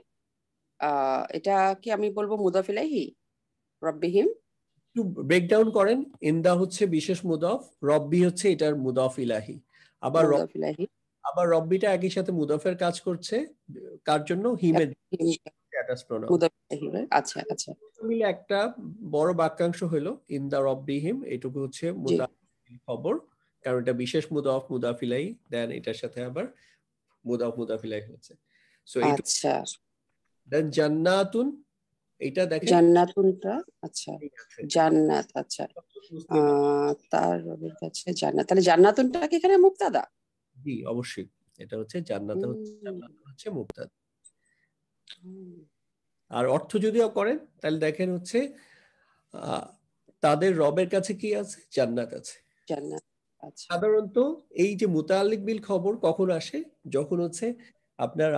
এটা কি আমি বলবো মুদফ ইলাইহি? রাব্বিহিম একটু ব্রেকডাউন করেন। ইনদা হচ্ছে বিশেষ মুদফ, রব্বি হচ্ছে এটার মুদফ ইলাহি। আবার রব্বিটা একই সাথে মুদফের কাজ করছে, কার জন্য? হিমের। আচ্ছা আচ্ছা, মিলে একটা বড় বাক্যাংশ হলো ইনদা রব্বিহিম, এটুকু হচ্ছে খবর, কারণ এটা বিশেষ মুদফ মুদাফ ইলাইহি, দেন এটার সাথে আবার মুদাফ মুদাফ ইলাইহি হচ্ছে। সো আচ্ছা, দেন জান্নাতুন, এটা দেখেন জান্নাতুনটা, আচ্ছা জান্নাত, আচ্ছা তার রবের কাছে জান্নাত, তাহলে জান্নাতুনটা কি এখানে মুবতাদা? জি, অবশ্যই এটা হচ্ছে জান্নাত হচ্ছে মুবতাদা। আর অর্থ যদিও করেন তাহলে দেখেন হচ্ছে তাদের রবের কাছে কি আছে? জান্নাত আছে। জান্নাত, আচ্ছা সাধারণত এই যে মুতাআল্লিক বিল খবর কখন আসে, যখন হচ্ছে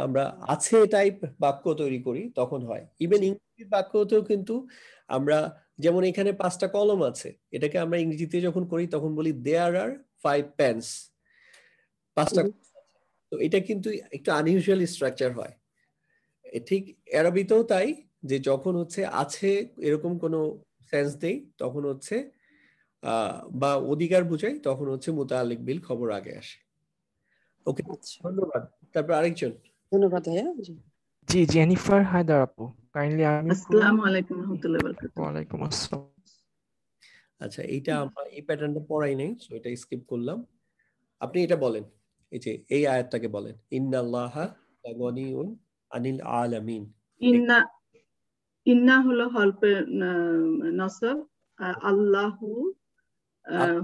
আমরা আছে টাইপ বাক্য তৈরি করি তখন হয়। ইভেন ইংরেজি বাক্যতেও কিন্তু আমরা, যেমন এখানে 5টা কলম আছে, এটাকে আমরা ইংরেজিতে যখন করি তখন বলি দেয়ার আর 5 পেন্স, 5টা। তো এটা কিন্তু একটু আনইউজুয়াল স্ট্রাকচার হয়। ঠিক আরবিতেও তাই, যে যখন হচ্ছে আছে এরকম কোনো সেন্স দেই তখন হচ্ছে বা অধিকার বুঝাই তখন হচ্ছে মুতাআল্লিক বিল খবর আগে আসে। ওকে, আচ্ছা ধন্যবাদ। তারপর আরেকজন। ধন্যবাদ ভাইয়া। জি জি জেনিফার হায়দার আপু, কাইন্ডলি আমি আসসালামু আলাইকুম রহমতুল্লাহ বারাকাতুহু। ওয়ালাইকুম আসসালাম। আচ্ছা, এইটা আমরা এই প্যাটার্নটা পড়াই নাই, সো এটা স্কিপ করলাম। আপনি এটা বলেন, এই যে এই আয়াতটাকে বলেন, ইন্নাল্লাহা লাগনিউন আনিল আলামিন। ইন্না ইন্না হলো হরফের নসব, আর আল্লাহু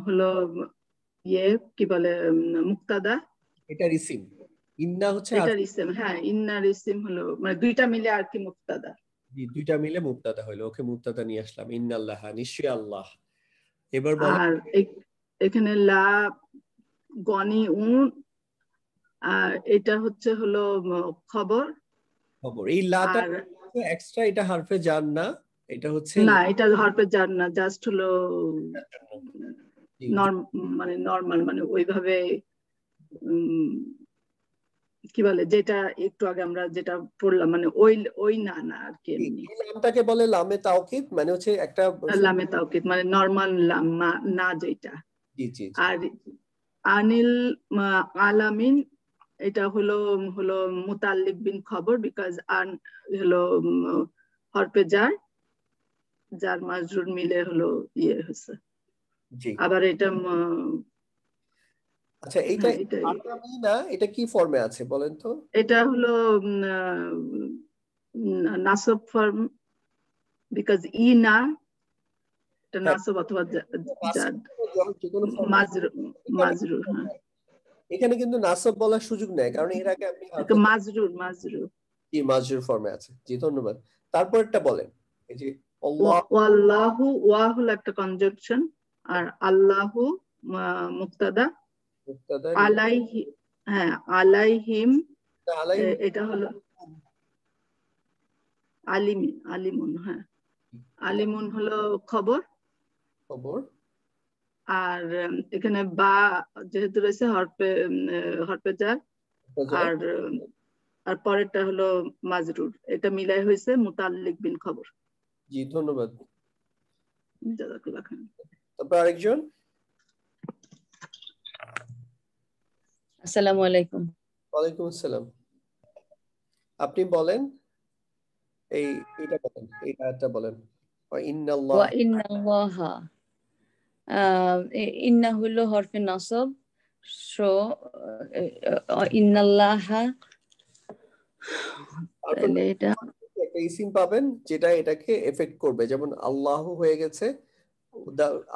হলো কি বলে মুক্তাদা, এটা ইসিম। ইন্না হচ্ছে এটার ইসিম। হ্যাঁ, ইন্নার ইসিম হলো মানে দুইটা মিলে আর কি মুক্তাদা। দুইটা মিলে মুক্তাদা হইলো। ওকে, মুক্তাদা নিয়ে আসলাম, ইন্নাল্লাহা নিশ্চয়ই আল্লাহ। এবার বলেন। আর এখানে লা গনি আর এটা হলো খবর। খবর, এই লাটা আর এক্সট্রা, এটা হারফে জার না, এটা হচ্ছে না, এটা হরফে জার না, জাস্ট হলো মানে নরমাল, মানে ওইভাবে কি বলে, যেটা একটু আগে আমরা যেটা পড়লাম, মানে ওই না আর কি। এমনি এই লামটাকে বলে লামে তাওকিদ, মানে হচ্ছে একটা লামে তাওকিদ, মানে নরমাল লাম না যেটা। জি জি। আর আনিল আলামিন এটা হলো মুতাল্লিক বিন খবর, বিকজ আন হলো হরফে যার মাজরুর মিলে হলো হয়েছে। জি। আবার এটা আচ্ছা, এইটা আলামি না, এটা কি ফর্মে আছে বলেন তো? এটা হলো নাসব ফর্ম, বিকজ না এটা নাসব অথবা জাদ মাজরুর। হ্যাঁ, এখানে কিন্তু নাসব বলার সুযোগ নেই, কারণ এর আগে আপনি মাজরুর জি মাজরুর ফর্মে আছে। জি ধন্যবাদ। তারপরটা বলেন, এই যে আল্লাহু, ওয়া হলো একটা কনজাংশন, আর আল্লাহু মুক্তাদা, আলাইহি, হ্যাঁ আলাইহিম এটা হলো আলিমুন। হ্যাঁ, আলিমুন হলো খবর। আর এখানে বা যেহেতু রয়েছে হরফে জার, আর পরেরটা হলো মাজরুর, এটা মিলাই হয়েছে মুতাল্লিক বিন খবর। জি ধন্যবাদ। জাযাকাল্লাহ খান। তারপর আরেকজন। আসসালামু আলাইকুম। ওয়ালাইকুম আসসালাম। আপনি বলেন, এইটা বলেন, এই আয়াতটা বলেন। ওয়া ইন্নাল্লাহা, ইন্না হলো হরফে নসব, সো ইন্নাল্লাহা, তাহলে এটা একটা ইসিম পাবেন যেটা এটাকে এফেক্ট করবে, যেমন আল্লাহ হয়ে গেছে,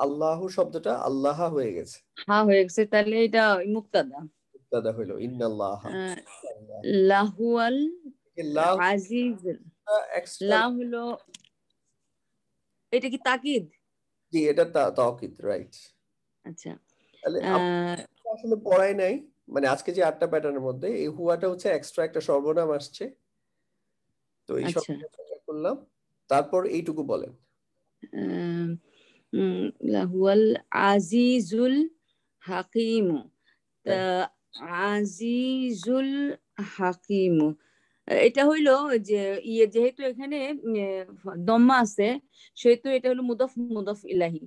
আল্লাহ শব্দটা আল্লাহ হয়ে গেছে, হ্যাঁ হয়ে গেছে, তাহলে এটা মুক্তাদা। মুক্তাদা হইলো ইন্নাল্লাহা। লাহুয়াল আজিজ, লা হলো, এটা কি তাকিদ? জি, এটা তাকিদ, রাইট। আচ্ছা, তাহলে আসলে পড়াই নাই, মানে আজকে যে 8টা প্যাটার্নের মধ্যে এই হুয়াটা হচ্ছে এক্সট্রা একটা সর্বনাম আসছে, তো এই সব করলাম। তারপর এইটুকু বলেন, লাহুয়াল আজিজুল হাকিম। আজিজুল হাকিম, এটা হইলো যে যেহেতু এখানে দম্মা আছে, সেহেতু এটা হলো মুদফ ইলাহি।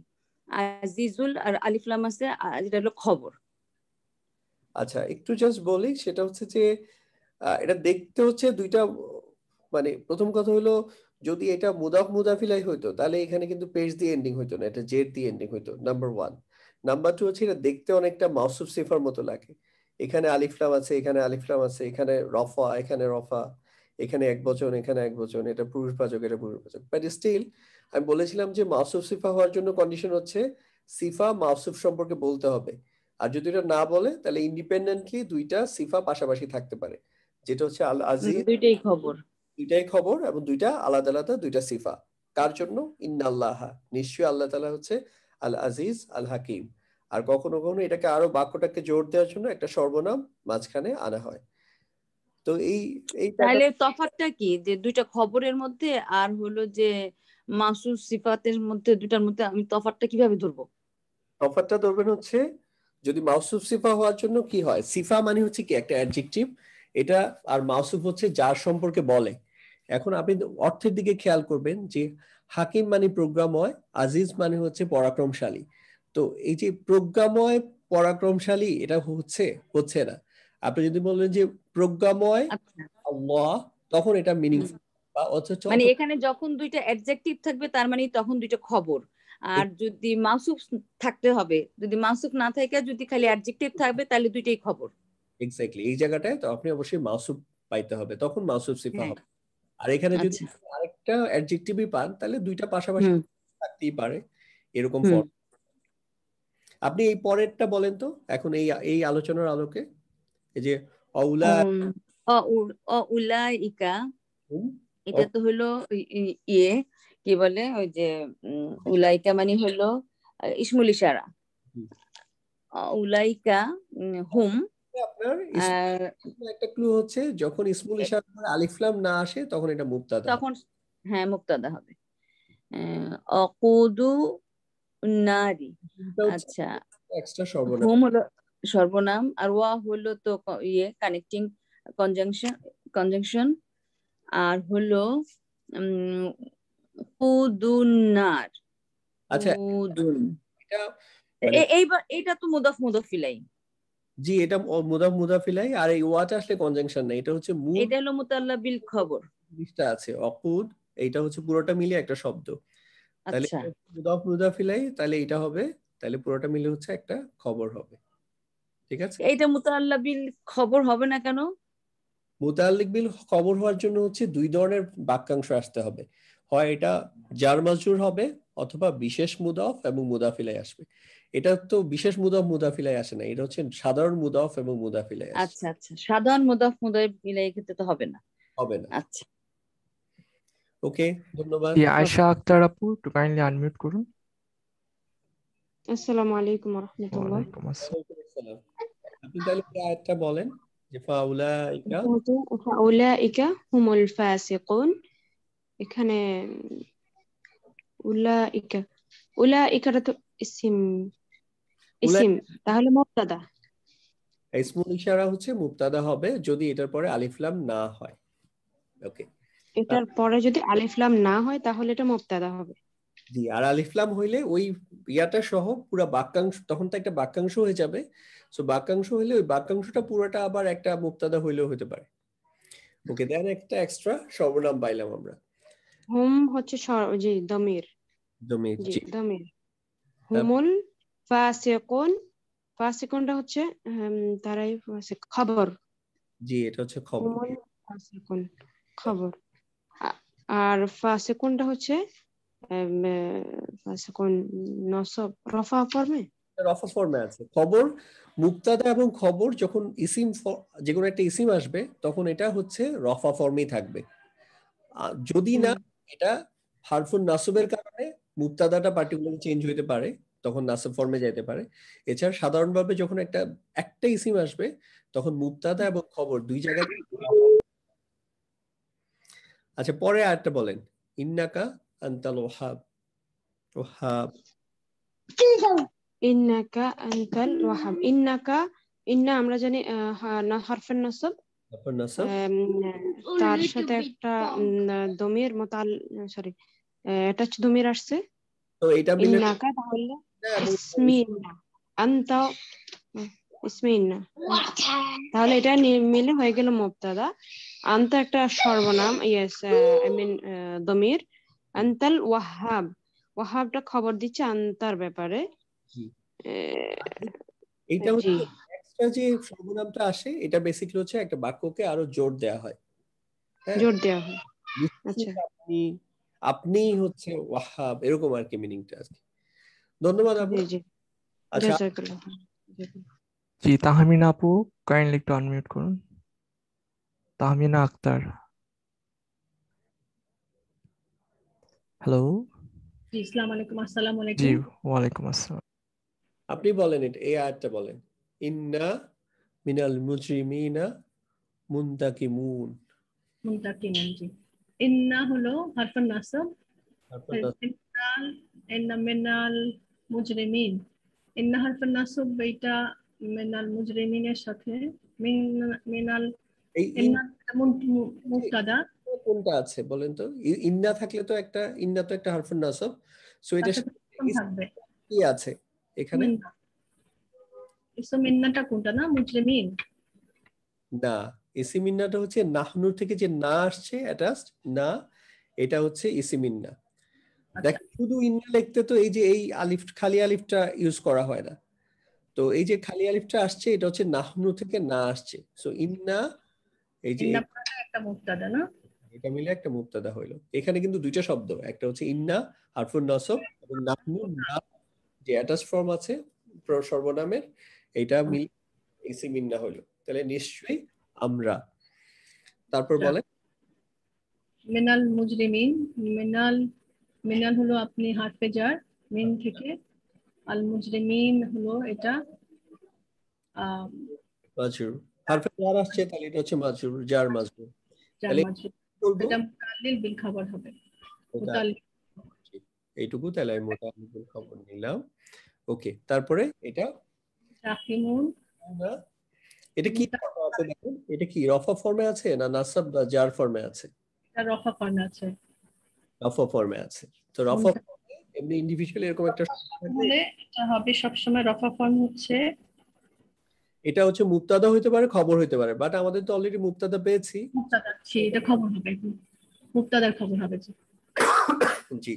আজিজুল আর আলিফ লাম আছে, যেটা হলো খবর। আচ্ছা একটু জাস্ট বলি, সেটা হচ্ছে যে এটা দেখতে হচ্ছে দুইটা, মানে প্রথম কথা হলো, যদি এটা মুদাফ ইলাহি হইতো তাহলে এখানে কিন্তু পেজ দিয়ে এন্ডিং হইতো না, এটা জেড দিয়ে এন্ডিং হইতো, নাম্বার 1। নাম্বার 2 হচ্ছে এটা দেখতে অনেকটা মাউসুফ সিফার মতো লাগে। এখানে আলিফ লাম আছে, এখানে আলিফ লাম আছে, এখানে রফা, এখানে রফা, এখানে একবচন, এখানে একবচন, এটা পুরুষবাচক, এটা পুরুষবাচক। বাট স্টিল আমি বলেছিলাম যে মাউসুফ সিফা হওয়ার জন্য কন্ডিশন হচ্ছে সিফা মাউসুফ সম্পর্কে বলতে হবে, আর যদি এটা না বলে তাহলে ইন্ডিপেন্ডেন্টলি দুইটা সিফা পাশাপাশি থাকতে পারে, যেটা হচ্ছে আল আজিজ, দুইটাই খবর এবং দুইটা আলাদা আলাদা দুইটা সিফা। কার জন্য? ইন্নাল্লাহা, নিশ্চয়ই আল্লাহ তাআলা হচ্ছে আল আজিজ আল হাকিম। আর কখনো কখনো এটাকে আরো বাক্যটাকে জোর দেওয়ার জন্য একটা সর্বনাম মাঝখানে আনা হয়। তো এই তাহলে তফাৎটা কি, যে দুইটা খবরের মধ্যে আর হলো যে মাসুফ সিফাতের মধ্যে, দুইটার মধ্যে আমি তফাৎটা কিভাবে ধরবো? তফাৎটা ধরবেন হচ্ছে, যদি মাউসুফ সিফা হওয়ার জন্য কি হয়, সিফা মানে হচ্ছে কি একটা অ্যাডজেক্টিভ, এটা, আর মাউসুফ হচ্ছে যার সম্পর্কে বলে। এখন আপনি অর্থের দিকে খেয়াল করবেন যে হাকিম মানে প্রজ্ঞাময়, আজিজ মানে হচ্ছে পরাক্রমশালী। তো এই যে প্রজ্ঞাময় পরাক্রমশালী এটা হচ্ছে না। আপনি যদি বললেন যে প্রজ্ঞাময় আচ্ছা, আল্লাহ, তখন এটা মিনিংফুল। বা অথচ মানে এখানে যখন দুইটা অ্যাডজেক্টিভ থাকবে তার মানে তখন দুইটা খবর। আর যদি মাউসুফ থাকতে হবে, যদি মাউসুফ না থাকে যদি খালি অ্যাডজেক্টিভ থাকবে তাহলে দুইটাই খবর। এক্স্যাক্টলি এই জায়গাটায় তো আপনি অবশ্যই মাউসুফ পাইতে হবে, তখন মাউসুফ সিফা হ্যাঁ, হবে। আর এখানে যদি আচ্ছা। আরেকটা অ্যাডজেক্টিভই পান তাহলে দুইটা পাশাপাশি হুম থাকতেই পারে, এরকম হুম। ফর্ম। আপনি এই পরেরটা বলেন তো এখন এই এই আলোচনার আলোকে, এই যে অউলা উলাইকা, এটা তো হলো ইয়ে কি বলে, ওই যে উলাইকা মানে হলো ইসমুল ইশারা। উলাইকা হুম, আপনার একটা ক্লু হচ্ছে যখন ইসমুল ইশারা পরে আলিফ লাম না আসে তখন এটা মুবতাদা হবে। তখন হ্যাঁ মুক্তাদা হবে। অকুদু নারী, এটা হচ্ছে আচ্ছা। এক্সট্রা সর্বনাম। হুম হলো সর্বনাম, আর ওয়া হলো তো ইয়ে কানেক্টিং কনজাংশন। আর হলো কুদুন্নার, আচ্ছা, কুদুন, এটা মানে এইবার এটা তো মুদাফ মুদাফিলাই। জি, এটা মুদাফ মুদাফিলাই, আর এই ওয়াটা আসলে কনজাংশন না, এটা হচ্ছে মূল এটা হলো মুতাল্লা বিল খবর। জিনিসটা আছে অকুদ, এইটা হচ্ছে পুরোটা মিলিয়ে একটা শব্দ। তাহলে আচ্ছা, মুদাফ মুদাফিলাই, তাহলে এটা হবে, তাহলে পুরোটা মিলে হচ্ছে একটা খবর হবে। ঠিক আছে, এইটা মুতাল্লা বিল খবর হবে না কেন? মুতাল্লিক বিল খবর হওয়ার জন্য হচ্ছে দুই ধরনের বাক্যাংশ আসতে হবে, হয় এটা জার মাজরুর হবে অথবা বিশেষ মুদাফ এবং মুদাফিলাই আসবে। এটা তো বিশেষ মুদাফ মুদাফিলাই আসে না, এটা হচ্ছে সাধারণ মুদাফ এবং মুদাফিলাই আসে। আচ্ছা আচ্ছা, সাধারণ মুদাফ মুদাফিলাই ক্ষেত্রে তো হবে না। হবে না। আচ্ছা, ওকে, ধন্যবাদ। জি আয়শা আক্তার আপু, একটু কাইন্ডলি আনমিউট করুন। আসসালামু আলাইকুম রহমতুল্লাহ। ওয়ালাইকুম আসসালাম। ওয়ালাইকুম আসসালাম। আপনি তাহলে এই আয়াতটা বলেন যে ফাউলাইকা। ফাউলাইকা হুমুল ফাসিকুন। এখানে উলাইকা, উলাইকাটা তো ইসিম, ইসিম, তাহলে মুবতাদা। ইসমুল ইশারা হচ্ছে মুবতাদা হবে যদি এটার পরে আলিফ লাম না হয়। ওকে, এটার পরে যদি আলিফ লাম না হয় তাহলে এটা মুবতাদা হবে। জি, আর আলিফ লাম হইলে ওই ইয়াটা সহ পুরো বাক্যাংশ, তখন তো একটা বাক্যাংশ হয়ে যাবে। সো বাক্যাংশ হইলে ওই বাক্যাংশটা পুরোটা আবার একটা মুবতাদা হইলেও হতে পারে। ওকে, দেন একটা এক্সট্রা সর্বনাম পাইলাম আমরা। হুম হচ্ছে জি দমির, জমি, জি জি। দমির। হুমুল ফাসিকুন, ফাসিকুনটা হচ্ছে তারাই খবর। জি, এটা হচ্ছে খবর। হুমুল ফাসিকুন খবর। আর ফাসিকুনটা হচ্ছে ফাসিকুন নসব রফা ফর্মে। রফা ফর্মে আছে খবর। মুবতাদা এবং খবর যখন ইসিম যে কোনো একটা ইসিম আসবে তখন এটা হচ্ছে রফা ফর্মেই থাকবে। যদি না এটা হারফুন নাসবের কারণে মুবতাদাটা পার্টিকুলারলি চেঞ্জ হইতে পারে, তখন নাসব ফর্মে যেতে পারে। এছাড়া সাধারণভাবে যখন একটা ইসিম আসবে তখন মুবতাদা এবং খবর দুই জায়গায়। আচ্ছা, পরে আরেকটা বলেন, ইন্নাকা আনতাল ওয়াহাব। ওয়াহাব, ইন্নাকা আনতাল ওয়াহাব। ইন্নাকা, ইন্না আমরা জানি হরফের নসব, হারফুন নাসব। তার সাথে একটা দমির সরি, এটা হচ্ছে দমির আসছে তো এটা মিলে ইন্নাকা, তাহলে এবং ইসমিন্না আনতা, ইসমিন্না, তাহলে এটা মিলে হয়ে গেল মুবতাদা। আনতা একটা সর্বনাম, ইয়েস আই মিন দমির। আনতাল ওয়াহাব, ওয়াহাবটা খবর দিচ্ছে আনতার ব্যাপারে। এইটা জি, হচ্ছে এক্সট্রা যে সর্বনামটা আসে, এটা বেসিক্যালি হচ্ছে একটা বাক্যকে আরো জোর দেওয়া হয়। হ্যাঁ, জোর দেওয়া হয়। আচ্ছা, আপনি, আপনি হচ্ছে ওয়াহাব, এরকম আর কি মিনিংটা আছে। ধন্যবাদ আপু। জি জি, আচ্ছা, জাযাকাল্লাহ। জি তাহমিনা আপু, কাইন্ডলি একটু আনমিউট করুন। তাহমিনা আক্তার, হ্যালো। জি, আসসালামু আলাইকুম। আসসালামু জি আলাইকুম। ওয়ালাইকুম আসসালাম। আপনি বলেন এটা, এই আয়াতটা বলেন, ইন্না মিনাল মুজরিমিনা মুনতাকিমুন। মুনতাকিমুন, জি। ইন্না হলো হারফুন নাসব, ইন্না মিনাল মুজরিমিন, ইন্না হারফুন নাসব, এটা মিনাল মুজরিমিনের সাথে মিনাল, এই ইন্না মুবতাদা। কোনটা আছে বলেন তো? ইন্না থাকলে তো একটা, ইন্না তো একটা হারফুন নাসব, সো এটা থাকবে কি আছে এখানে? ইসম ইন্নাটা কোনটা? না মুজরিমিন না, ইসিম ইন্নাটা হচ্ছে নাহনুর থেকে যে না আসছে অ্যাটাচড না, এটা হচ্ছে ইসিম ইন্না। দেখ, শুধু ইন্না লিখতে তো এই যে এই আলিফ, খালি আলিফটা ইউজ করা হয় না। তো এই যে খালি আলিফটা আসছে এটা হচ্ছে নাহনু থেকে না আসছে, সো ইন্না, এই যে একটা মুবতাদা না, এটা মিলে একটা মুবতাদা হইলো। এখানে কিন্তু দুইটা শব্দ, একটা হচ্ছে ইন্না হারফুন নাসব এবং নাহনু না যে অ্যাটাচ ফর্ম আছে সর্বনামের, এটা মিলে ইসিম ইন্না হইলো। তাহলে নিশ্চয়ই আমরা, তারপর বলেন মিনাল মুজরিমিন, মিনাল হলো আপনি হারফে জার, মিন থেকে, আল মুজরিমিন হলো এটা মাজরুর, হারফে জার আসছে তাহলে এটা হচ্ছে মাজরুর, জার মাজরুর। তাহলে এটা মুতাল্লিল বিল খবর হবে, এইটুকু তাহলে আমি মুতাল্লিল বিল খবর নিলাম। ওকে, তারপরে এটা তাকিমুন, এটা কি ফর্মে আছে দেখুন, এটা কি রফা ফর্মে আছে না নাসাব বা জার ফর্মে আছে? এটা রফা ফর্মে আছে, রফা ফর্মে আছে। তো রফা ফর্মে এমনি ইন্ডিভিজুয়ালি এরকম একটা বলে এটা হবে সব সময় রফা ফর্ম হচ্ছে, এটা হচ্ছে মুবতাদা হইতে পারে, খবর হইতে পারে, বাট আমাদের তো অলরেডি মুবতাদা পেয়েছি। মুবতাদা, এটা খবর হবে, মুবতাদার খবর হবে। জি,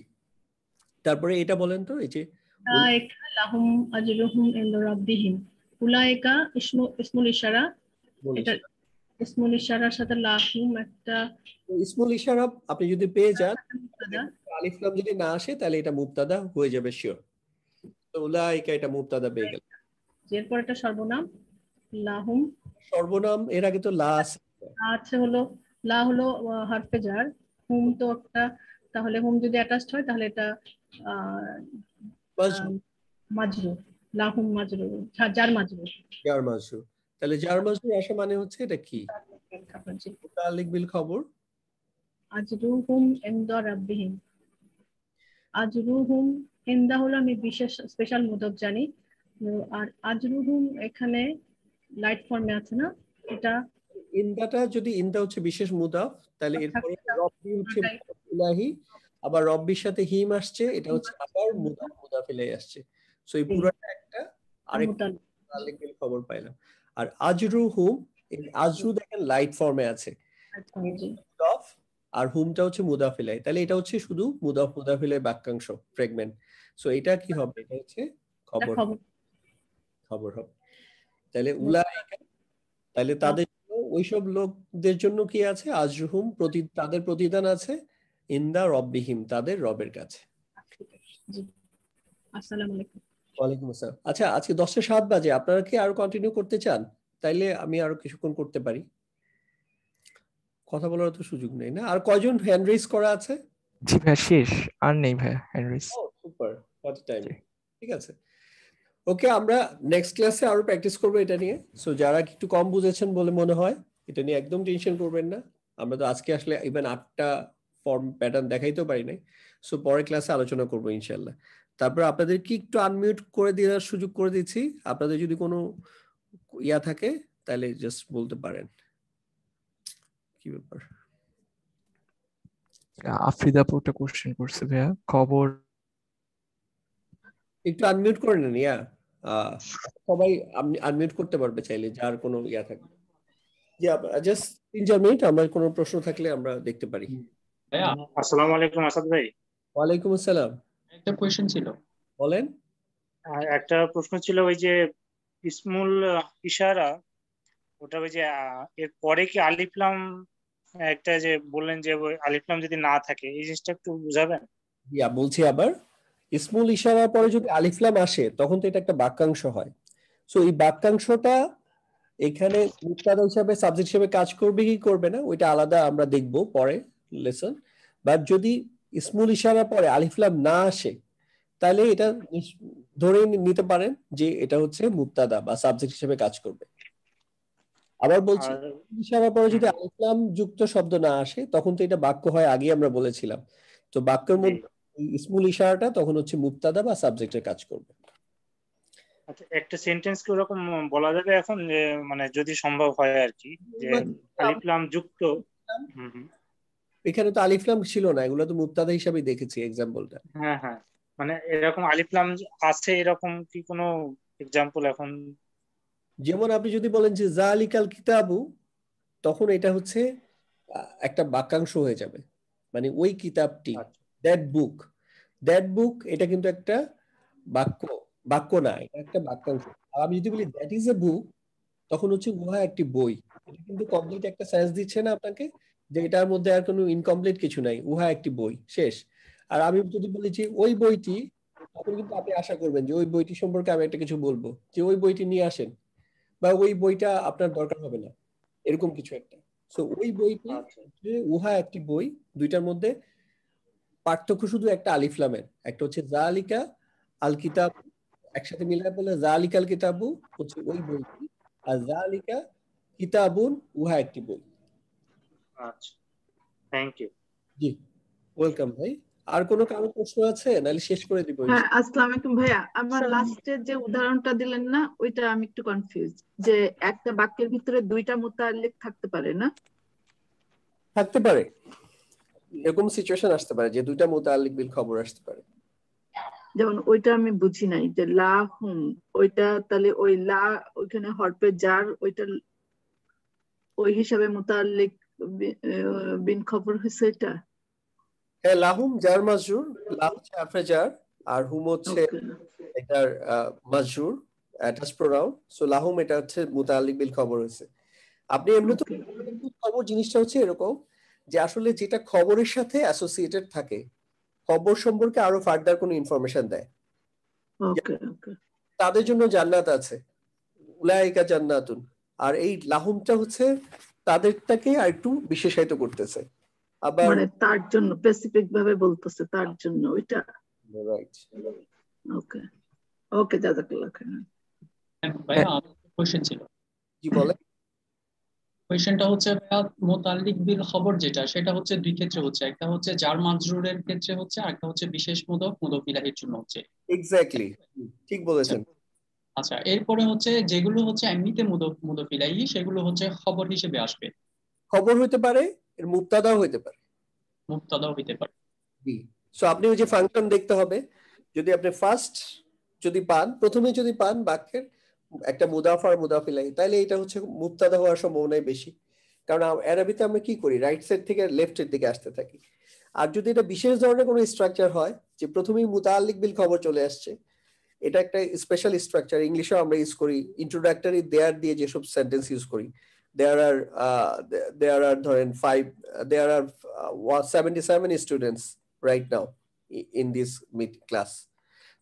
তারপরে এটা বলেন তো, এই যে উলাইকা লাহুম আজরুহুম ইনদা রাব্বিহিম, উলাইকা ইসমুল ইশারা, এটা ইসমুল ইশারার সাথে লাহুম একটা ইসমুল ইশারা আপনি যদি পেয়ে যান, আলিফ লাম যদি না আসে তাহলে এটা মুবতাদা হয়ে যাবে শিওর। তো উলাইকা এটা মুবতাদা পেয়ে গেল। এরপর এটা সর্বনাম লাহুম, সর্বনাম এর আগে তো লা আছে, হলো লা হলো হারফে জার, হুম তো একটা, তাহলে হুম যদি অ্যাটাচড হয় তাহলে এটা মাজরুর, লাহুম মাজরুর, জার মাজরুর, জার মাজরুর। তাহলে জার মাজরুর আসা মানে হচ্ছে এটা কি? মুতাআল্লিক বিল খবর, আজরুহুম ইনদা রাব্বিহিম। আজরুহুম, ইনদা হলো আমি বিশেষ স্পেশাল মুদাফ জানি, আর আজরুহুম এখানে লাইট ফর্মে আছে না, এটা ইনদাটা যদি ইনদা হচ্ছে বিশেষ মুদাফ, তাহলে এরপরে রব্বি হচ্ছে ইলাহি, আবার রব্বির সাথে হিম আসছে, এটা হচ্ছে আবার মুদাফ মুদাফ ইলাহি আসছে। সো এই পুরোটা একটা আরেকটা মুতাআল্লিক বিল খবর পাইলাম। আর আজরুহুম, এই আজরু দেখেন লাইট ফর্মে আছে, মুদাফ আর হুমটা হচ্ছে মুদাফ ইলাহি, তাহলে এটা হচ্ছে শুধু মুদাফ মুদাফ ইলাহি বাক্যাংশ ফ্র্যাগমেন্ট। সো এটা কি হবে? এটা হচ্ছে খবর, খবর হবে। তাহলে উলাইকা, তাহলে তাদের ওইসব লোকদের জন্য কি আছে? আজরুহুম, তাদের প্রতিদান আছে ইনদা রব্বিহিম, তাদের রবের কাছে। আসসালামু আলাইকুম। ওয়ালাইকুম আসসালাম। আচ্ছা, আজকে 10:07 বাজে, আপনারা কি আরো কন্টিনিউ করতে চান? তাইলে আমি আরো কিছুক্ষণ করতে পারি, কথা বলার তো সুযোগ নেই না। আর কয়জন হ্যান্ড রেজ করা আছে? জি ভাই, শেষ, আর নেই ভাই হ্যান্ড রেজ। ও সুপার, হোয়াট টাইম। ঠিক আছে, ওকে, আমরা নেক্সট ক্লাসে আরো প্র্যাকটিস করবো এটা নিয়ে। সো যারা একটু কম বুঝেছেন বলে মনে হয়, এটা নিয়ে একদম টেনশন করবেন না। আমরা তো আজকে আসলে ইভেন 8টা ফর্ম প্যাটার্ন দেখাইতেও পারি নাই। সো পরের ক্লাসে আলোচনা করবো ইনশাল্লাহ। তারপর আপনাদের কি একটু আনমিউট করে দেওয়ার সুযোগ করে দিচ্ছি, আপনাদের যদি কোনো ইয়া থাকে তাহলে জাস্ট বলতে পারেন। কি ব্যাপার? আফ্রিদা একটা কোশ্চেন করছে ভাইয়া, খবর একটু আনমিউট করে নেন। ইয়া সবাই আনমিউট করতে পারবে চাইলে, যার কোনো ইয়া থাকবে। জাস্ট 3-4 মিনিট, আমার কোনো প্রশ্ন থাকলে আমরা দেখতে পারি। আসসালামু আলাইকুম আসাদ ভাই। ওয়ালাইকুম আসসালাম। একটা কোশ্চেন ছিল, বলেন। একটা প্রশ্ন ছিল, ওই যে ইসমুল ইশারা, ওটা ওই যে এর পরে কি আলিফ লাম, একটা যে বললেন যে আলিফ লাম যদি না থাকে, এই জিনিসটা একটু বুঝাবেন? ইয়া বলছি আবার, ইসমুল ইশারার পরে যদি আলিফ লাম আসে তখন তো এটা একটা বাক্যাংশ হয়। সো এই বাক্যাংশটা এখানে মুবতাদা হিসাবে, সাবজেক্ট হিসেবে কাজ করবে কি করবে না ওইটা আলাদা আমরা দেখব পরে লেসন। বাট যদি ইসমুল ইশারার পরে আলিফ লাম না আসে তাহলে এটা ধরে নিতে পারেন যে এটা হচ্ছে মুবতাদা বা সাবজেক্ট হিসেবে কাজ করবে। আবার বলছি ইশারার পরে যদি আলিফ লাম যুক্ত শব্দ না আসে তখন তো এটা বাক্য হয়, আগে আমরা বলেছিলাম। তো বাক্যের মধ্যে ইসমুল ইশারাটা তখন হচ্ছে মুবতাদা বা সাবজেক্টের কাজ করবে। আচ্ছা, একটা সেন্টেন্স কি ওরকম বলা যাবে এখন, যে মানে যদি সম্ভব হয় আর কি, যে আলিফ লাম যুক্ত? এখানে তো আলিফ লাম ছিল না, এগুলো তো মুবতাদা হিসাবে দেখেছি এক্সাম্পলটা। হ্যাঁ হ্যাঁ, মানে এরকম আলিফ লাম আছে, এরকম কি কোনো এক্সাম্পল এখন? যেমন আপনি যদি বলেন যে জালিকাল কিতাবু, তখন এটা হচ্ছে একটা বাক্যাংশ হয়ে যাবে, মানে ওই কিতাবটি, দ্যাট বুক। দ্যাট বুক এটা কিন্তু একটা বাক্য না, এটা একটা বাক্যাংশ। আর আমি যদি বলি দ্যাট ইজ এ বুক, তখন হচ্ছে উহা একটি বই। এটা কিন্তু কমপ্লিট একটা সেন্স দিচ্ছে না আপনাকে, যে এটার মধ্যে আর কোনো ইনকমপ্লিট কিছু নাই, উহা একটি বই, শেষ। আর আমি যদি বলি যে ওই বইটি, তখন কিন্তু আপনি আশা করবেন যে ওই বইটি সম্পর্কে আমি একটা কিছু বলবো, যে ওই বইটি নিয়ে আসেন, বা ওই বইটা আপনার দরকার হবে না, এরকম কিছু একটা। সো ওই বইটি, উহা একটি বই, দুইটার মধ্যে পার্থক্য শুধু একটা আলিফ লামের। একটা হচ্ছে জালিকা আল কিতাব, একসাথে মিলায় বলে জালিকাল কিতাবু হচ্ছে ওই বইটি, আর জালিকা কিতাবুন উহা একটি বই। আচ্ছা, থ্যাংক ইউ। জি, ওয়েলকাম ভাই। আর কোনো কারো প্রশ্ন আছে, নাহলে শেষ করে দিব। হ্যাঁ, আসসালামু আলাইকুম ভাইয়া। আমার লাস্টের যে উদাহরণটা দিলেন না, ওইটা আমি একটু কনফিউজ, যে একটা বাক্যের ভিতরে দুইটা মুতাল্লিক থাকতে পারে না? থাকতে পারে, এরকম সিচুয়েশন আসতে পারে যে দুইটা মুতাআল্লিক বিল খবর আসতে পারে। যেমন ওইটা আমি বুঝি নাই, যে লা হুম, ওইটা তাহলে ওই লা ওইখানে হরফে জার, ওইটা ওই হিসাবে মুতাল্লিক বিন খবর হয়েছে এটা? হ্যাঁ, লাহুম জার মাজরুর, লা হচ্ছে হারফে জার, আর হুম হচ্ছে এটার মাজরুর অ্যাটাচ প্রোনাউন। সো লাহুম এটা হচ্ছে মুতাআল্লিক বিল খবর হয়েছে। আপনি এমনি তো খবর জিনিসটা হচ্ছে এরকম, যে আসলে যেটা খবরের সাথে অ্যাসোসিয়েটেড থাকে, খবর সম্পর্কে আরো ফার্দার কোনো ইনফরমেশন দেয়। তাদের জন্য জান্নাত আছে, উলাইকা জান্নাতুন। আর এই লাহুমটা হচ্ছে তাদেরটাকে আর একটু বিশেষায়িত করতেছে। আবার মানে তার জন্য স্পেসিফিক ভাবে বলতেছে, তার জন্য ওইটা। রাইট, ওকে ওকে, জাযাকাল্লাহ খাইরান। ভাইয়া আমার কোশ্চেন ছিল। জি বলেন। কোশ্চেনটা হচ্ছে ভাইয়া, মুতাল্লিক বিল খবর যেটা, সেটা হচ্ছে দুই ক্ষেত্রে হচ্ছে, একটা হচ্ছে জার মাজরুরের ক্ষেত্রে হচ্ছে, আর একটা হচ্ছে বিশেষ মুদফ মুদফ ইলাহির জন্য হচ্ছে। এক্স্যাক্টলি, ঠিক বলেছেন। আচ্ছা, এরপরে হচ্ছে যেগুলো হচ্ছে এমনিতে মুদফ মুদফ ইলাহি, সেগুলো হচ্ছে খবর হিসেবে আসবে। খবর হইতে পারে, এর মুবতাদাও হইতে পারে। মুবতাদাও হইতে পারে। জি। সো আপনি ওই যে ফাংশন দেখতে হবে, যদি আপনি ফার্স্ট যদি পান, প্রথমে যদি পান বাক্যের একটা মুদাফ আর মুদাফ ইলাহি, তাহলে এটা হচ্ছে মুবতাদা হওয়ার সম্ভাবনাই বেশি। কারণ আরবিতে আমরা কি করি, রাইট সাইড থেকে লেফটের দিকে আসতে থাকি। আর যদি এটা বিশেষ ধরনের কোনো স্ট্রাকচার হয়, যে প্রথমেই মুতাআল্লিক বিল খবর চলে আসছে, এটা একটা স্পেশাল স্ট্রাকচার, ইংলিশেও আমরা ইউজ করি, ইন্ট্রোডাক্টরি দেয়ার দিয়ে যেসব সেন্টেন্স ইউজ করি। There are ধরেন 77 students right now in this class.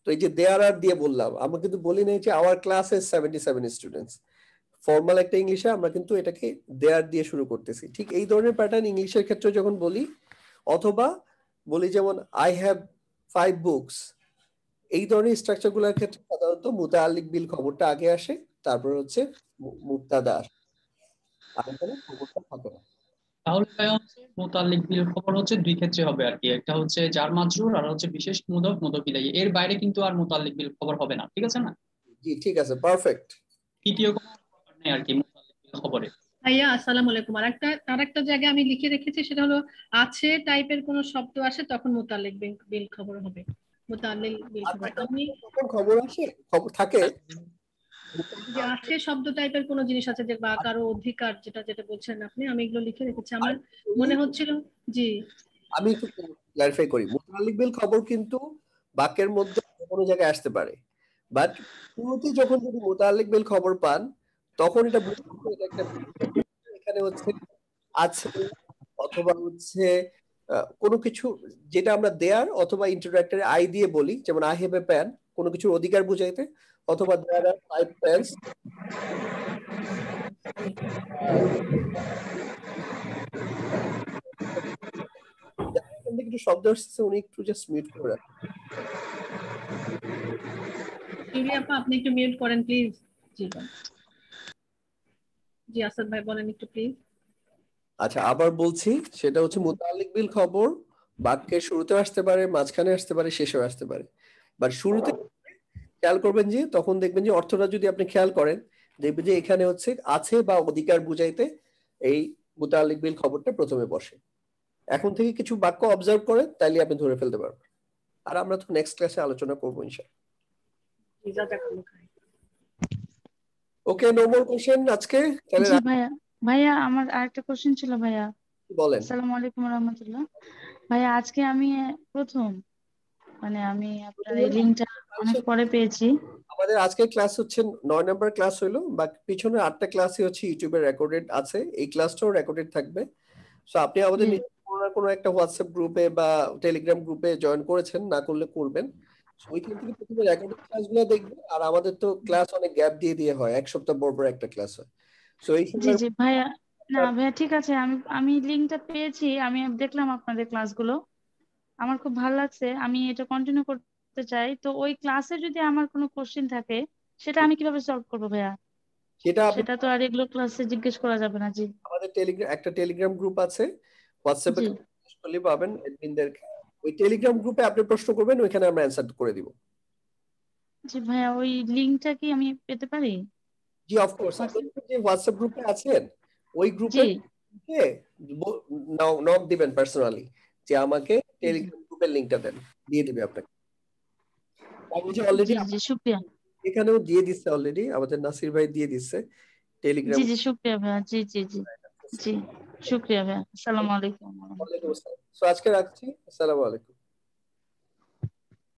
তো এই যে there are দিয়ে বললাম, আমরা কিন্তু বলি না যে our class is 77 students। Formal একটা ইংলিশে আমরা কিন্তু এটাকে there দিয়ে শুরু করতেছি। ঠিক এই ধরনের প্যাটার্ন ইংলিশের ক্ষেত্রে যখন বলি, অথবা বলি যেমন I have 5 books, এই ধরনের স্ট্রাকচার গুলোর ক্ষেত্রে সাধারণত মুতাআল্লিক বিল খবরটা আগে আসে, তারপর হচ্ছে মুবতাদা আসে, আর এখানে খবরটা থাকে না। তাহলে ভাইয়া হচ্ছে মুতাল্লিক বিল খবর হচ্ছে দুই ক্ষেত্রে হবে আর কি, একটা হচ্ছে জার মাজরুর, আর হচ্ছে বিশেষ মুদফ মুদফ ইলাহি। এর বাইরে কিন্তু আর মুতাল্লিক বিল খবর হবে না, ঠিক আছে না? জি ঠিক আছে, পারফেক্ট। তৃতীয় কোনো ব্যাপার নেই আর কি মুতাল্লিক বিল খবরে। ভাইয়া আসসালামু আলাইকুম। আরেকটা জায়গায় আমি লিখে রেখেছি, সেটা হলো আছে টাইপের কোন শব্দ আসে তখন মুতাল্লিক বিল খবর হবে। মুতাল্লিক বিল খবর আমি খবর আসে, খবর থাকে, যে আছে শব্দ টাইপের কোন জিনিস আছে, যে বা কারো অধিকার, যেটা যেটা বলছেন আপনি, আমি এগুলো লিখে রেখেছি। আমার মনে হচ্ছিল, জি আমি একটু ক্লারিফাই করি। মুতাআল্লিক বিল খবর কিন্তু বাক্যের মধ্যে কোনো জায়গায় আসতে পারে, বাট শুরুতে যখন যদি মুতাআল্লিক বিল খবর পান, তখন এটা একটা এখানে হচ্ছে আছে, অথবা হচ্ছে কোনো কিছু যেটা আমরা দেয়ার অথবা ইন্ট্রোডাক্টরি আই দিয়ে বলি, যেমন আই হ্যাভ এ প্যান, কোনো কিছুর অধিকার বুঝাইতে, অথবা দেয়ার আর 5 প্যান্স। এখান থেকে একটু শব্দ আসছে, উনি একটু জাস্ট মিউট করে রাখেন। শিউলি আপা আপনি একটু মিউট করেন প্লিজ। জি বলেন। জি আসাদ ভাই বলেন একটু প্লিজ। আচ্ছা আবার বলছি, সেটা হচ্ছে মুতাআল্লিক বিল খবর বাক্যের শুরুতে আসতে পারে, মাঝখানে আসতে পারে, শেষেও আসতে পারে। বাট শুরুতে খেয়াল করবেন যে তখন দেখবেন যে অর্থটা যদি আপনি খেয়াল করেন, দেখবেন যে এখানে হচ্ছে আছে বা অধিকার বুঝাইতে এই মুতাআল্লিক বিল খবরটা প্রথমে বসে। এখন থেকে কিছু বাক্য অবজার্ভ করেন, তাইলে আপনি ধরে ফেলতে পারবেন। আর আমরা তো নেক্সট ক্লাসে আলোচনা করবো ইনশাআল্লাহ। ওকে, নো মোর কোশ্চেন আজকে তাহলে জি ভাইয়া। ভাইয়া আমার আরেকটা কোশ্চেন ছিল ভাইয়া। বলেন। আসসালামু আলাইকুম রহমতুল্লাহ। ভাইয়া আজকে আমি প্রথম আমি আপনার এই লিঙ্কটা অনেক পরে পেয়েছি। আমাদের আজকের ক্লাস হচ্ছে 9 নম্বর ক্লাস হইলো, বা পিছনে 8টা ক্লাসই হচ্ছে ইউটিউবে রেকর্ডেড আছে, এই ক্লাসটাও রেকর্ডেড থাকবে। সো আপনি আমাদের কোনো একটা হোয়াটসঅ্যাপ গ্রুপে বা টেলিগ্রাম গ্রুপে জয়েন করেছেন, না করলে করবেন। ওইখান থেকে প্রথমে রেকর্ডেড ক্লাসগুলো দেখবেন। আর আমাদের তো ক্লাস অনেক গ্যাপ দিয়ে দিয়ে হয়, এক সপ্তাহ পর পর একটা ক্লাস হয়। সো এই জি জি ভাইয়া। না ভাইয়া ঠিক আছে, আমি লিঙ্কটা পেয়েছি, আমি দেখলাম আপনাদের ক্লাসগুলো, আমার খুব ভালো লাগছে, আমি এটা কন্টিনিউ করতে চাই। তো ওই ক্লাসে যদি আমার কোনো কোশ্চেন থাকে সেটা আমি কিভাবে সলভ করবো ভাইয়া? সেটা তো আর এগুলো ক্লাসে জিজ্ঞেস করা যাবে না। জি আমাদের একটা টেলিগ্রাম গ্রুপ আছে, হোয়াটসঅ্যাপে করলে পাবেন অ্যাডমিনদেরকে। ওই টেলিগ্রাম গ্রুপে আপনি প্রশ্ন করবেন, ওইখানে আমরা অ্যানসার করে দিব। জি ভাইয়া, ওই লিঙ্কটা কি আমি পেতে পারি? জি অফ কোর্স। আপনি যে হোয়াটসঅ্যাপ গ্রুপে আছেন, ওই গ্রুপে নক দিবেন পার্সোনালি যে আমাকে টেলিগ্রাম গ্রুপের লিংকটা দেন, দিয়ে দিবে আপনাকে। আমি যে অলরেডি জি শুকরিয়া। এখানেও দিয়ে দিচ্ছে, অলরেডি আমাদের নাসির ভাই দিয়ে দিচ্ছে টেলিগ্রাম। জি শুকরিয়া ভাইয়া। জি জি জি জি শুকরিয়া ভাইয়া। আসসালামু আলাইকুম। ওয়ালাইকুম আসসালাম। সো আজকে রাখছি, আসসালামু আলাইকুম।